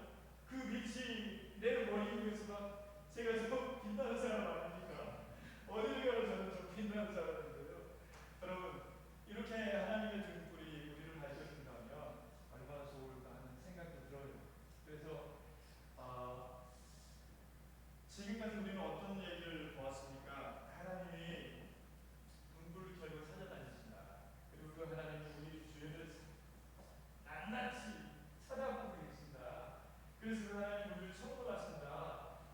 그 빛이 내 머리 위에서가 제가 좀 빛나는 사람 아닙니까? 어딜 가도 저는 좀 빛나는 사람인데요. 여러분 이렇게 하나님의 등불이 우리를 밝혀준다면 얼마나 좋을까 하는 생각도 들어요. 그래서 지금까지 우리는 어떤 얘기를 보았습니까? 하나님이 등불을 켜고 찾아다니신다. 그리고 그 하나님이 우리 죄를 낱낱이 찾아보고 계신다. 그래서 그 하나님이 우리를 처벌하신다.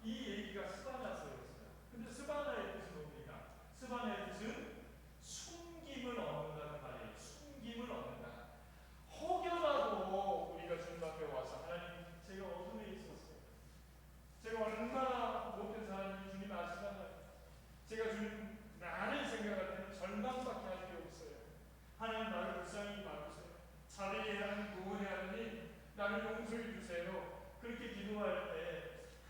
이 얘기가 스바냐서였어요. 근데 스바냐의 뜻은 뭡니까? 스바냐의 뜻은 숨김을 얻는다는 말이에요. 숨김을 얻는다. 혹여라도 우리가 주님 앞에 와서 하나님 제가 어둠에 있었어요. 제가 얼마나 못된 사람인지 주님 아시잖아요. 제가 주님 나를 생각할 때는 절망밖에 할 게 없어요. 하나님 나를 불쌍히 봐주세요. 자비해야 하는 구원해야 하니 나를 용서해 주세요. 그렇게 기도할 때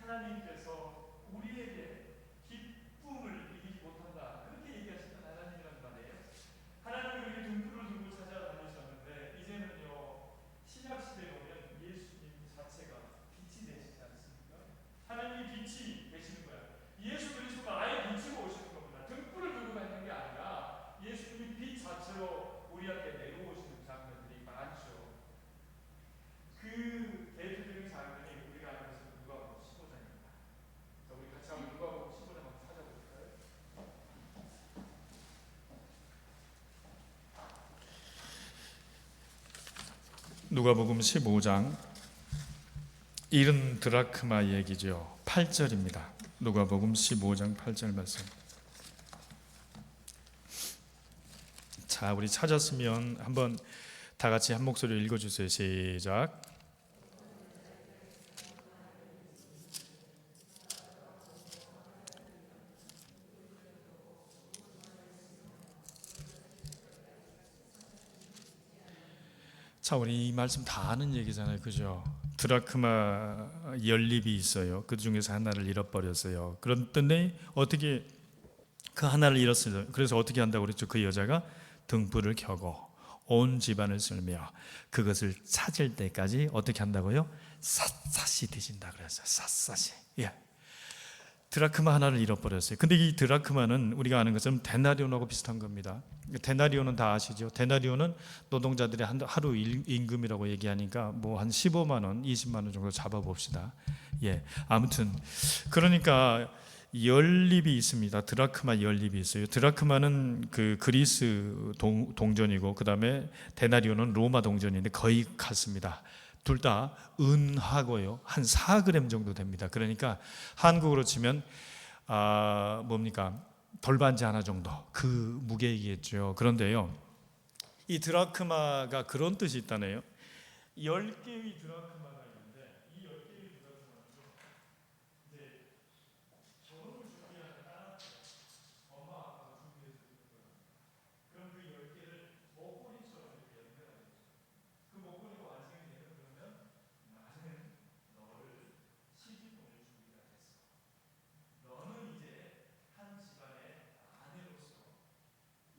하나님께서 우리에게 기쁨을 이기지 못한다. 그렇게 얘기하시는 하나님이란 말이에요. 하나님이 우리 등불을 들고 찾아다니셨는데 이제는요 신약 시대에 오면 예수님 자체가 빛이 되시지 않습니까? 하나님이 빛이 되시는 거야. 예수 그리스도가 아예 빛으로 오시는 겁니다. 등불을 들고 다니는 게 아니라 예수님이 빛 자체로 우리한테 내려오시는 장면들이 많죠. 그 대표적인 장면이 우리가 아는 것은 누가복음 15장입니다. 우리 같이 한번 누가복음 15장 한번 찾아볼까요? 누가복음 15장 70드라크마 얘기죠. 8절입니다. 누가복음 15장 8절 말씀. 자, 우리 찾았으면 한번 다 같이 한 목소리로 읽어주세요. 시작. 자, 우리 이 말씀 다 아는 얘기잖아요, 그죠? 드라크마 연립이 있어요. 그 중에서 하나를 잃어버렸어요. 그런데 어떻게 그 하나를 잃었어요. 그래서 어떻게 한다고 그랬죠? 그 여자가 등불을 켜고 온 집안을 쓸며 그것을 찾을 때까지 어떻게 한다고요? 샅샅이 뒤진다 그랬어요. 샅샅이. 예. 드라크마 하나를 잃어버렸어요. 근데 이 드라크마는 우리가 아는 것처럼 데나리온하고 비슷한 겁니다. 데나리온은 다 아시죠? 데나리온은 노동자들의 하루 임금이라고 얘기하니까 뭐 한 15만 원, 20만 원 정도 잡아봅시다. 예, 아무튼 그러니까 연립이 있습니다. 드라크마 연립이 있어요. 드라크마는 그 그리스 동전이고 그 다음에 데나리오는 로마 동전인데 거의 같습니다. 둘 다 은하고요. 한 4g 정도 됩니다. 그러니까 한국으로 치면 뭡니까? 돌반지 하나 정도 그 무게이겠죠. 그런데요, 이 드라크마가 그런 뜻이 있다네요. 10개의 드라크마가 있는데 이 10개의 드라크마는 이제 결혼을 준비하는 딸한테 엄마 아빠가 준비해 주는 거예요. 그럼 그 10개를 목걸이처럼 이렇게 연결하는 거죠. 그 목걸이가 완성이 되면 그러면 나는 너를 시집보낼 준비가 됐어. 너는 이제 한 집안의 아내로서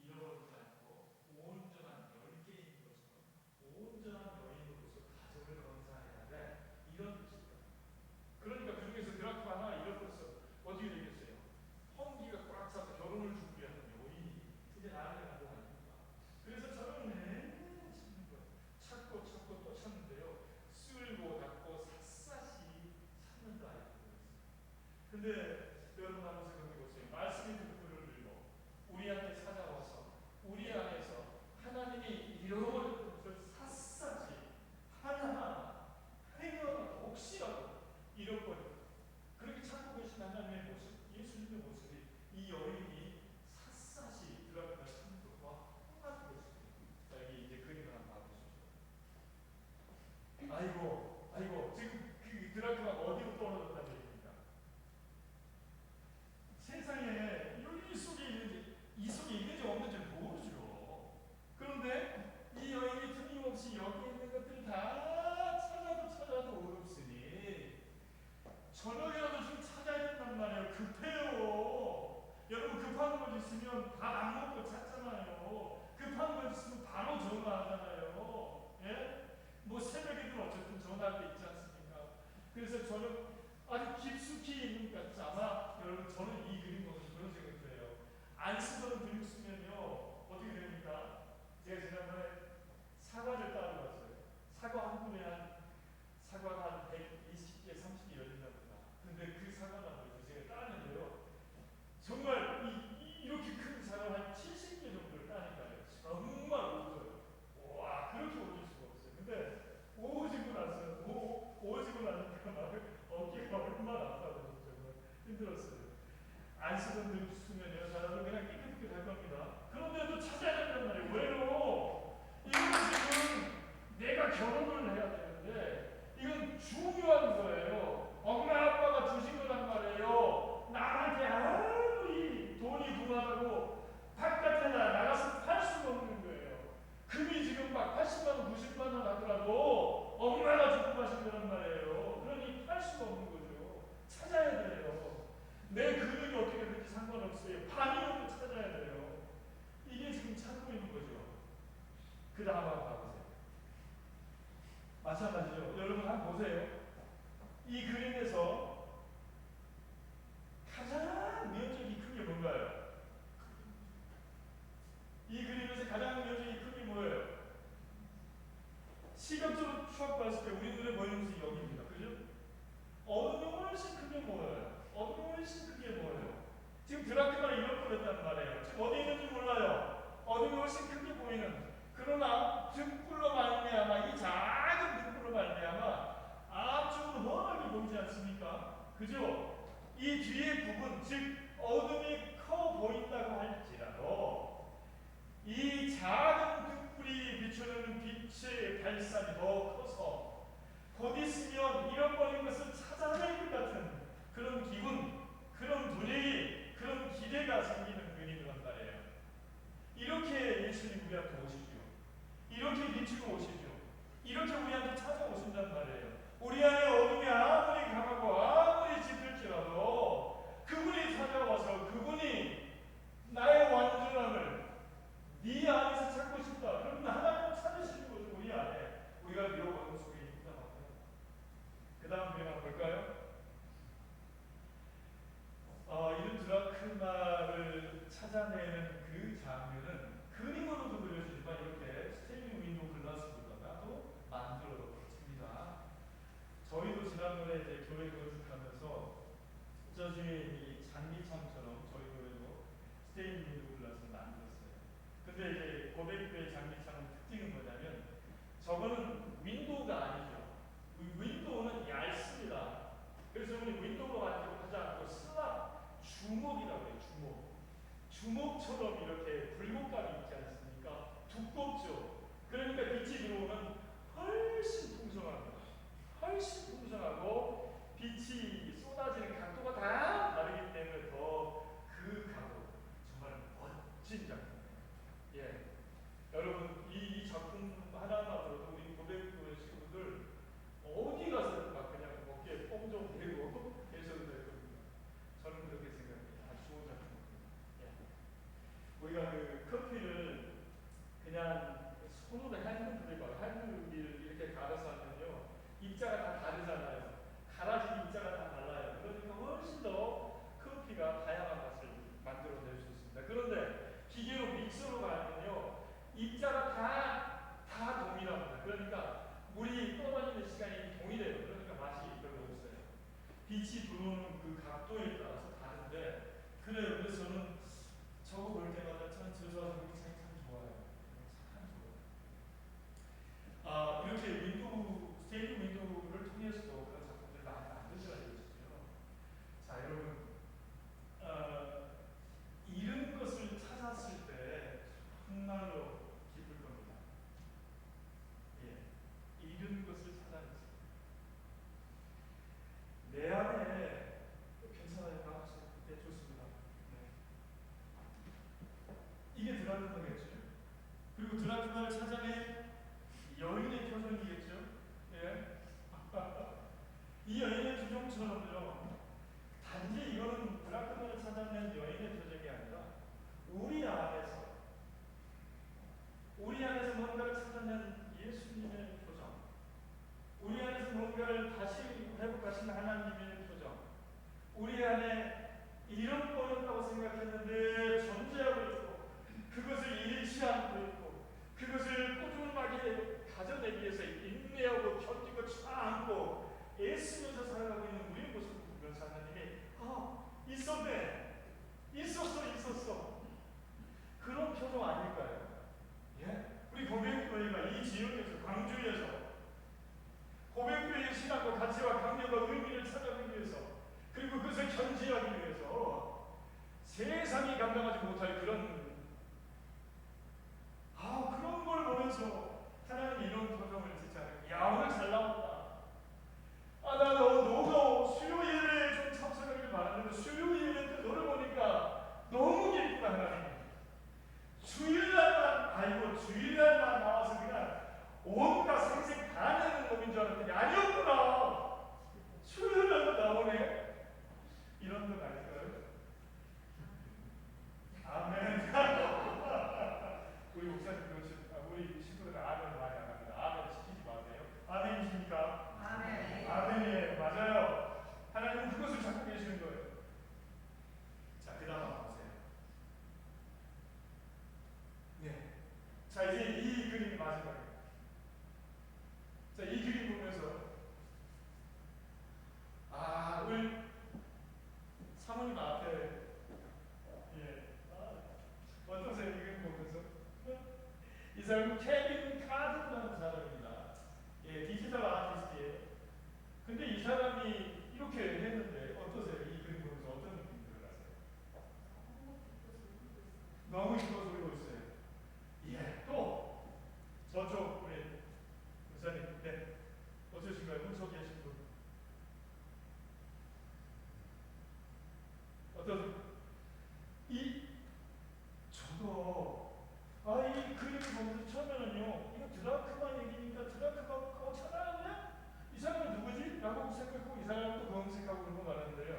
잃어버리지 않고 온전한 10개인 것처럼 온전한 여인으로서 가정을 건사해야 돼. 이런 뜻입니다. 그러니까 그 중에서 드라크마 하나 잃어버렸어. 어떻게 되겠어요? 헌기가 꽉 차서 결혼을 준비하는 여인이 이제 나이가 간거 아닙니까? 그래서 저는 내내 찾는 거예요. 찾고 찾고 또 찾는데요. 쓸고 닦고 샅샅이 찾는다 이렇게 되어 있어요. 근데 여러분 한번 생각해 보세요. 말씀이 듣고를 들고 우리한테 찾아와서 우리 안에서 하나님이 잃어버렸던 것을 샅샅이 하나하나 행여라도 혹시라도 잃어버려 그렇게 찾고 계신 하나님의 모습, 예수님의 모습이 이 여인이 샅샅이 드라크마 찾는 것과 똑같은 것입니다. 자, 여기 이제 그림을 한번 봐보십시오. 아이고, 지금 그 드라크마가 어디로 떨어졌다는 얘기입니까? 세상에 이 속에 있는지 없는지 모르죠. 그런데 이 여인이 틀림없이 여기 있는 것들을 다 찾아도 어렵으니 저녁이라도 좀 찾아야 된단 말이에요. 급해요. 여러분 급한 것 있으면 밥 안 먹고 찾잖아요. 급한 것 있으면 바로 전화하잖아요. 예? 뭐 새벽이든 어쨌든 전화할 때 있지 않습니까? 그래서 저는 아주 깊숙이 있는 것 같지 아마 여러분 저는 이 그림 보면서 그런 생각이 들어요. 안 쓰던 그림 쓰면요 어떻게 됩니까? 제가 지난번에 사과를 따러 갔어요. 사과 한 분에 사과가 한 120개, 30개 열린답니다. 근데 그 사과나무를 제가 따는데요. 정말 이렇게 큰 사과를 한 70개 정도를 따니까요. 정말 오져요. 와, 그렇게 오질 수가 없어요. 근데 오지고 나니까 막 어깨가 얼마나 아파서 정말 힘들었어요. 안 쓰던 들 쓰면요. 사람은 그냥 깨끗할 겁니다. 그런데도 찾아야 된단 말이에요. 왜요? 이건 지금 내가 결혼을 해야 되는데 이건 중요한 거예요. 엄마 아빠가 주신 거란 말이에요. 남한테 아무리 돈이 부하다고 바깥에 나가서 팔 수가 없는 거예요. 금이 지금 막 80만 원, 90만 원 하더라도 엄마가 주고 가신 거란 말이에요. 그러니 팔 수가 없는 거죠. 찾아야 돼요. 내 근육이 어떻게 되는지 상관없어요. 밤이라도 찾아야 돼요. 이게 지금 찾고 있는 거죠. 그 다음 한번 봐보세요. 마찬가지죠. 여러분 한번 보세요. 이 그림에서 가장 면적이 큰 게 뭔가요? 이 그림에서 가장 면적이 큰 게 뭐예요? 시각적으로 추억 봤을 때 우리 눈에 보이는 것이 여기입니다. 그죠? 어둠이 훨씬 큰 게 뭐예요? 어둠이 훨씬 큰 게 뭐예요? 지금 드라크마를 잃어버렸단 말이에요. 지금 어디 있는지 몰라요. 어둠이 훨씬 크게 보이는. 그러나 등불로 말미암아 이 작은 등불로 말미암아 앞쪽은 훤하게 보이지 않습니까? 그죠? 이 뒤에 부분, 즉 어둠이 커 보인다고 할지라도 이 작은 등불이 비추는 빛의 발산이 더 커서 곧 있으면 잃어버린 것을 찾아낼 것 같은 그런 기분, 그런 분위기, 그런 기대가 생기는 그림이란 말이에요. 이렇게 예수님 우리한테 오시죠. 이렇게 비추고 오시죠. 이렇게 우리한테 찾아오신단 말이에요. 우리 안에 어둠이 아무리 강하고 아무리 짙을지라도 그분이 찾아와서 그분이 나의 완전함을 네 안에 손으로 핸드 그래봐. 핸드를 이렇게 갈아서 하면요. 입자가 다 다르잖아요. 갈아진 입자가 다 달라요. 그러니까 훨씬 더 커피가 다양한 맛을 만들어낼 수 있습니다. 그런데 기계로 믹서로 가면요. 입자가 다 동일합니다. 그러니까 물이 떠다니는 시간이 동일해요. 그러니까 맛이 별로 없어요. 빛이 들어오는 그 각도에 따라서 다른데 그래요. 그래서 저는 저거 볼 때마다 참 저자적인 참 좋아요. 참 좋아요. 이렇게 스테이크 윈도우를 통해서도 그런 작품들을 많이 만들어야 되거든요. 자, 여러분, 잃은 것을 찾았을 때 정말로 기쁠 겁니다. 예, 잃은 것을 찾아냈어요. 내 안에 괜찮아요, 나왔어요. 네, 좋습니다. 네. 이게 드라큘라겠죠. 그리고 드라큘라를 찾아낸 여인의 표정이겠죠. 예. 이 여인의 표정처럼요. 단지 이거는 드라큘라를 찾아낸 여인의 표정이 아니라 우리 안에서 뭔가를 찾아낸 예수님의 표정, 우리 안에서 뭔가를 다시 회복하신 하나님의 표정, 우리 안에 잃어버렸다고 생각했는데 존재하고 있고 그것을 잃지 않고 있고 그것을 꾸준하게 가져내기 위해서 인내하고 견디고 참고 애쓰면서 살아가고 있는 우리의 모습을 보면서 하나님이 있었어 그런 표정 아닐까요? 예? 우리 고백교회가 이 지역에서 광주에서 고백교회의 신앙과 가치와 강력과 의미를 찾아내기 위해서 그리고 그것을 견지하기 위해서 세상이 감당하지 못할 그런 걸 보면서 하나님 이런 표정을 짓지 않을까. 야, 오늘 잘 나왔다. 나 너가 수요 예배에 좀 참석하길 바랐는데 수요 예배 때 너를 보니까 너무 기쁘다 하나님. 주일날만 나와서 그냥 온갖 생색 다 내는 놈인 줄 알았더니 아니었구나. 수요일날도 나오네. 이런 건 아닐까요? 아멘. 우리 목사님 우리 식구들은 아멘 많이 안 합니다. 아멘 시키지 마세요. 아멘이십니까? 아멘. 아멘이에요. 맞아요. 하나님은 그것을 찾고 계시는 거예요. 자, 그 다음 한번 보세요. 네. 자, 이제 이 그림이 마지막이에요. 자, 이 그림 보면서 우리 사모님 앞에 어떠세요? 이 그림 보면서? 이 사람은 케빈 카든라는 사람입니다. 예, 디지털 아티스트예요. 근데 이 사람이 이렇게 했는데 어떠세요? 이 그림 보면서 어떤 느낌 들어가세요? 너무 기뻐서 울고 있어요. 예, 또 저쪽 우리 목사님, 네, 어떠신가요? 문석기 하신 분 어떠세요? 저도 이 그림을 보면서 처음에는요, 이거 드라크만 얘기니까 드라크가 찾아왔네? 이 사람은 누구지? 라고 생각하고 이 사람도 검색하고 그러고 말았는데요.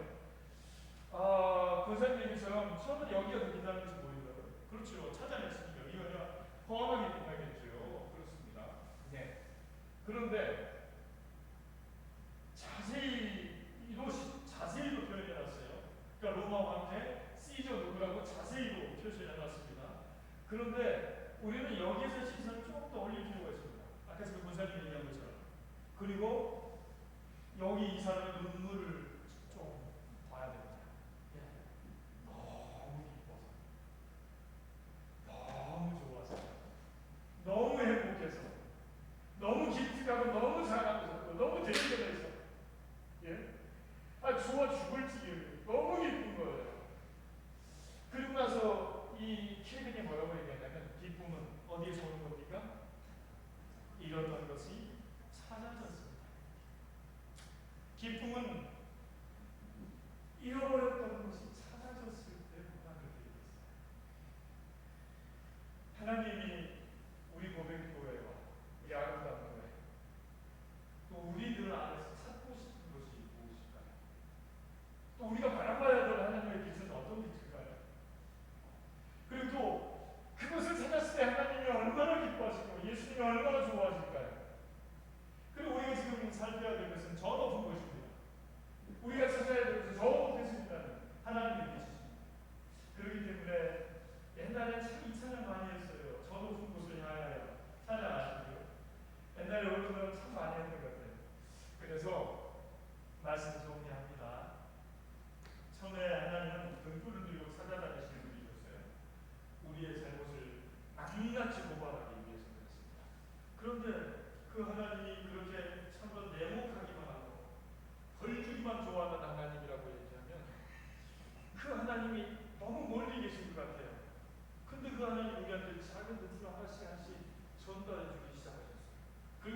권사님처럼 처음에 여기가 더 기다리면서 보이더라고요. 그렇죠. 찾아냈으니까 이거는 허망하게 끝나겠죠. 그렇습니다. 네. 그런데 자세히도 표현해놨어요. 그러니까 로마 황제 시저 누구라고 자세히도 표시해놨습니다. 그런데 우리는 여기에서 시선을 조금 더 올릴 필요가 있습니다. 아까 그 권사님 얘기한 것처럼. 그리고 여기 이 사람의 눈물을 좀 봐야 됩니다. 너무 기뻐서, 너무 좋아서, 너무 행복해서, 너무 기특하고 너무 사랑하면서 너무 대견해서 좋아 죽을 지경이에요. 너무 기쁜 거예요. 그리고 나서 이 케빈이 뭐라고 얘기하냐면 기쁨은 어디에서 오는 겁니까? 잃었던 것이 찾아졌습니다. 기쁨은 잃어버렸던 것이 찾아졌을 때 문화를 얘기했어요. 하나님이 우리 고백교회와 우리 아름다운 교회 또 우리들 안에서 찾고 싶은 것이 무엇일까요? 또 우리가 바라봐야 될 하나님의 빛은 어떤 빛일까요? 그리고 또 그것을 찾았을 때 하나님이 얼마나 기뻐하시고 예수님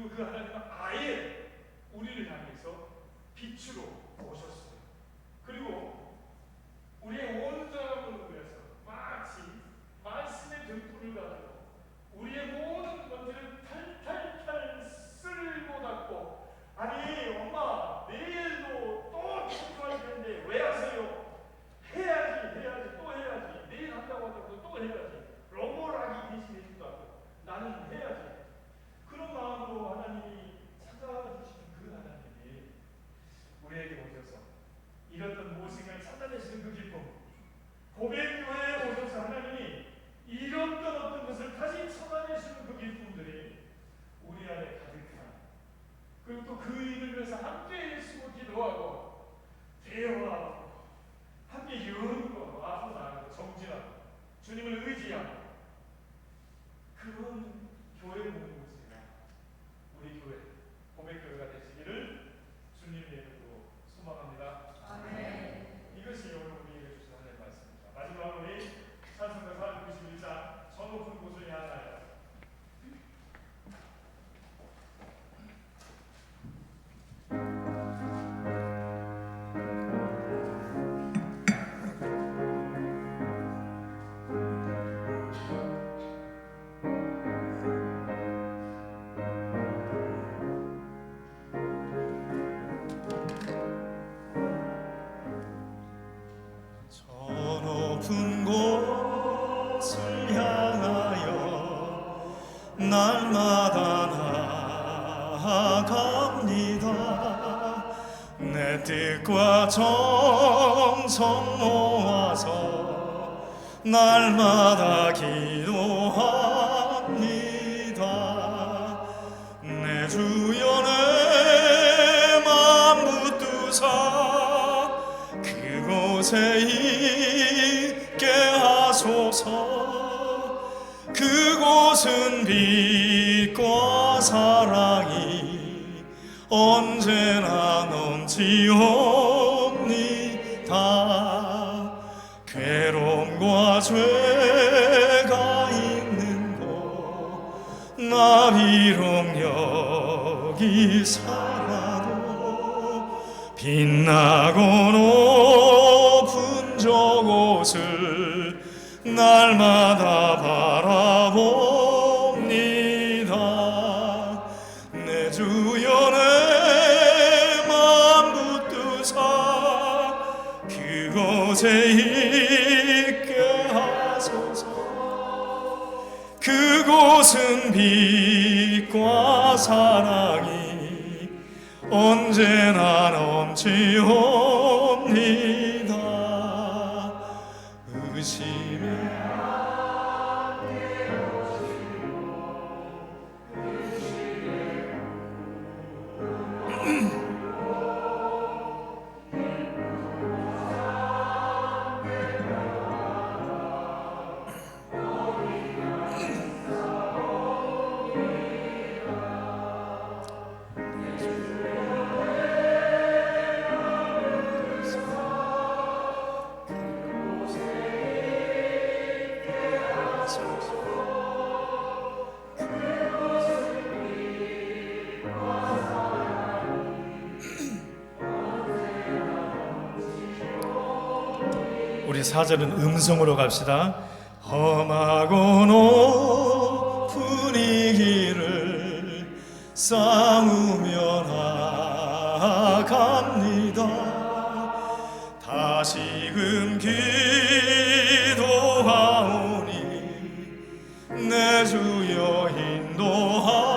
그리고 그 하나님은 아예 우리를 향해서 빛으로 오셨어요. 그리고 우리의 온전함을 위해서 마치 말씀의 등불을 가지고 우리의 모든 것들을 탈탈탈 쓸고 닦고, 아니 엄마 내일도 또 청소할 텐데 왜 하세요? 해야지 또 해야지, 내일 한다고 하더라도 또 해야지, 로보락이 대신 해준다고 나는 해야지. 그런 마음으로 하나님이 찾아주시는 그 하나님이 우리에게 오셔서 이랬던 모습을 찾아내시는 그 기쁨, 고백교회에 오셔서 하나님이 잃었던 어떤 것을 다시 찾아내시는 그 기쁨들이 우리 안에 가득한, 그리고 또 그 일을 위해서 함께 예수고 기도하고 대화하고 함께 여는고 앞으로 나가고 정진하고 주님을 의지하고 그런 교회 모습이나 우리 교회 고백교회가 되시기를 주님의 이름으로 소망합니다. 아멘. 이것이 오늘 우리에게 주신 하나님의 말씀입니다. 마지막으로 우리 찬송가 491장 저 높은 곳을 향하여. 높은 곳을 향하여 날마다 나아갑니다. 내 뜻과 정성 모아서 날마다 기도합니다. 내 주여 내 맘 붙드사 그곳에 있게 하소서. 그곳은 빛과 사랑이 언제나 넘치옵니다. 괴로움과 죄가 있는 곳 나 비록 여기 살아도 빛나고 높은 저곳을 날마다 바라봅니다. 내 주여 내 맘 붙드사 그곳에 있게 하소서. 그곳은 빛과 사랑이 언제나 넘치옵니다. 의심의 우리 4절은 음성으로 갑시다. 험하고 높은 이 길을 싸우며 나아갑니다. 다시금 기도하오니 내 주여 인도하소서.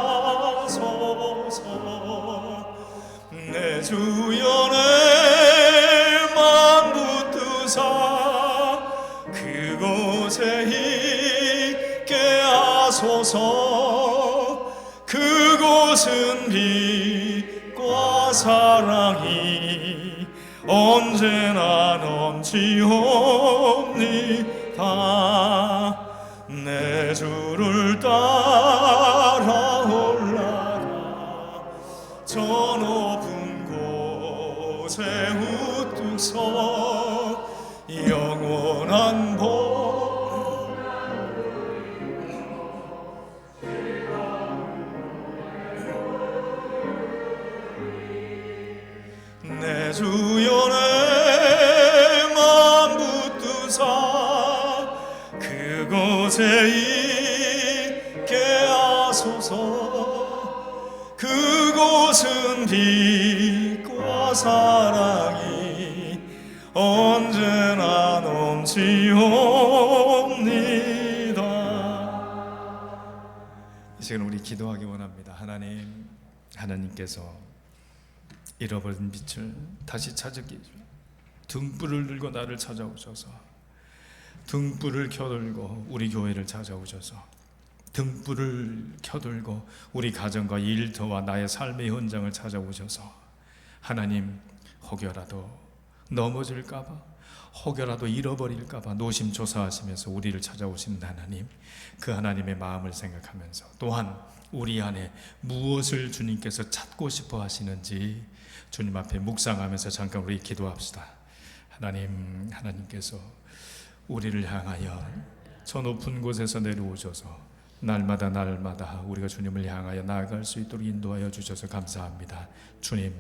내 주여 내 맘 붙드사 그곳에 있게 하소서. 그곳은 빛과 사랑이 언제나 넘치옵니다. 내 주를 따라 올라가 저 높은 곳에 우뚝 서 영원한 복 주여 내 맘 붙드사 그곳에 있게 하소서. 그곳은 빛과 사랑이 언제나 넘치옵니다. 이 시간 우리 기도하기 원합니다. 하나님께서 잃어버린 빛을 다시 찾기 등불을 들고 나를 찾아오셔서, 등불을 켜들고 우리 교회를 찾아오셔서, 등불을 켜들고 우리 가정과 일터와 나의 삶의 현장을 찾아오셔서, 하나님 혹여라도 넘어질까봐, 혹여라도 잃어버릴까봐 노심초사하시면서 우리를 찾아오신 하나님, 그 하나님의 마음을 생각하면서 또한 우리 안에 무엇을 주님께서 찾고 싶어 하시는지 주님 앞에 묵상하면서 잠깐 우리 기도합시다. 하나님께서 우리를 향하여 저 높은 곳에서 내려오셔서 날마다 우리가 주님을 향하여 나아갈 수 있도록 인도하여 주셔서 감사합니다. 주님,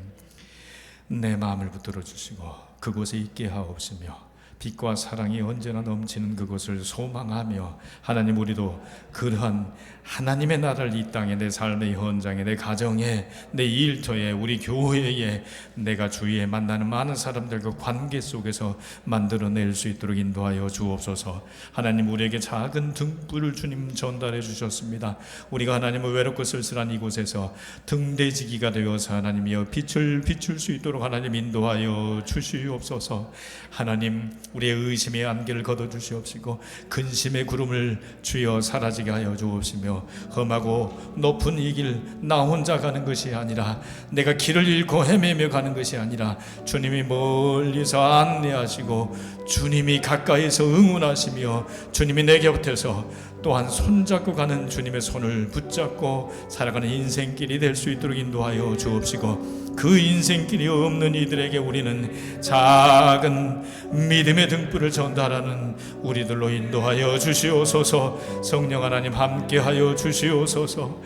내 마음을 붙들어 주시고 그곳에 있게 하옵시며 빛과 사랑이 언제나 넘치는 그곳을 소망하며, 하나님, 우리도 그러한 하나님의 나라를 이 땅에, 내 삶의 현장에, 내 가정에, 내 일터에, 우리 교회에, 내가 주위에 만나는 많은 사람들과 관계 속에서 만들어낼 수 있도록 인도하여 주옵소서. 하나님, 우리에게 작은 등불을 주님 전달해 주셨습니다. 우리가 하나님을 외롭고 쓸쓸한 이곳에서 등대지기가 되어서 하나님이여 빛을 비출 수 있도록 하나님 인도하여 주시옵소서. 하나님, 우리의 의심의 안개를 걷어주시옵시고 근심의 구름을 주여 사라지게 하여 주옵시며, 험하고 높은 이 길 나 혼자 가는 것이 아니라, 내가 길을 잃고 헤매며 가는 것이 아니라 주님이 멀리서 안내하시고 주님이 가까이서 응원하시며 주님이 내 곁에서 또한 손잡고 가는 주님의 손을 붙잡고 살아가는 인생길이 될 수 있도록 인도하여 주옵시고, 그 인생길이 없는 이들에게 우리는 작은 믿음의 등불을 전달하는 우리들로 인도하여 주시옵소서. 성령 하나님 함께하여 주시옵소서.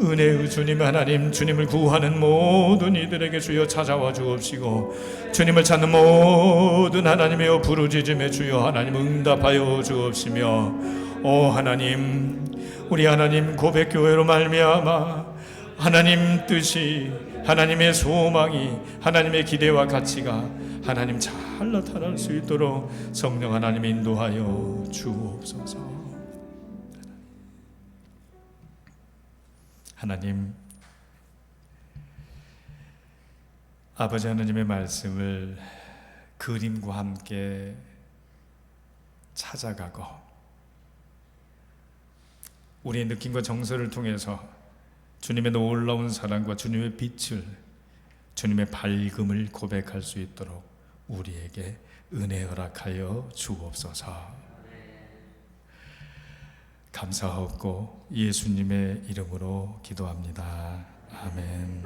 은혜의 주님 하나님, 주님을 구하는 모든 이들에게 주여 찾아와 주옵시고, 주님을 찾는 모든 하나님의 부르짖음에 주여 하나님 응답하여 주옵시며, 오 하나님, 우리 하나님 고백교회로 말미암아 하나님 뜻이, 하나님의 소망이, 하나님의 기대와 가치가 하나님 잘 나타날 수 있도록 성령 하나님 인도하여 주옵소서. 하나님, 아버지 하나님의 말씀을 그림과 함께 찾아가고 우리의 느낌과 정서를 통해서 주님의 놀라운 사랑과 주님의 빛을, 주님의 밝음을 고백할 수 있도록 우리에게 은혜 허락하여 주옵소서. 감사하옵고 예수님의 이름으로 기도합니다. 아멘.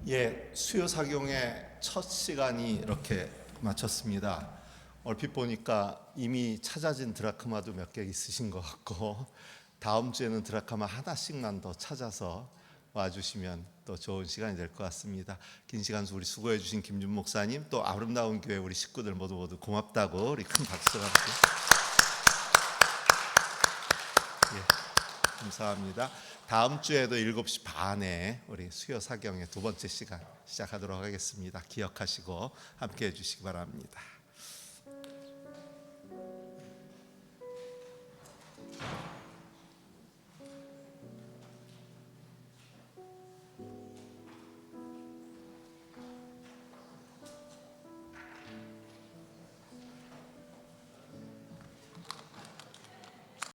예, 수요 사경의 첫 시간이 이렇게 마쳤습니다. 얼핏 보니까 이미 찾아진 드라크마도 몇 개 있으신 것 같고, 다음 주에는 드라크마 하나씩만 더 찾아서 와주시면 또 좋은 시간이 될 것 같습니다. 긴 시간 우리 수고해 주신 김준 목사님, 또 아름다운 교회 우리 식구들 모두 고맙다고 우리 큰 박수가 함께. 예, 감사합니다. 다음 주에도 7시 반에 우리 수요 사경의 두 번째 시간 시작하도록 하겠습니다. 기억하시고 함께 해주시기 바랍니다.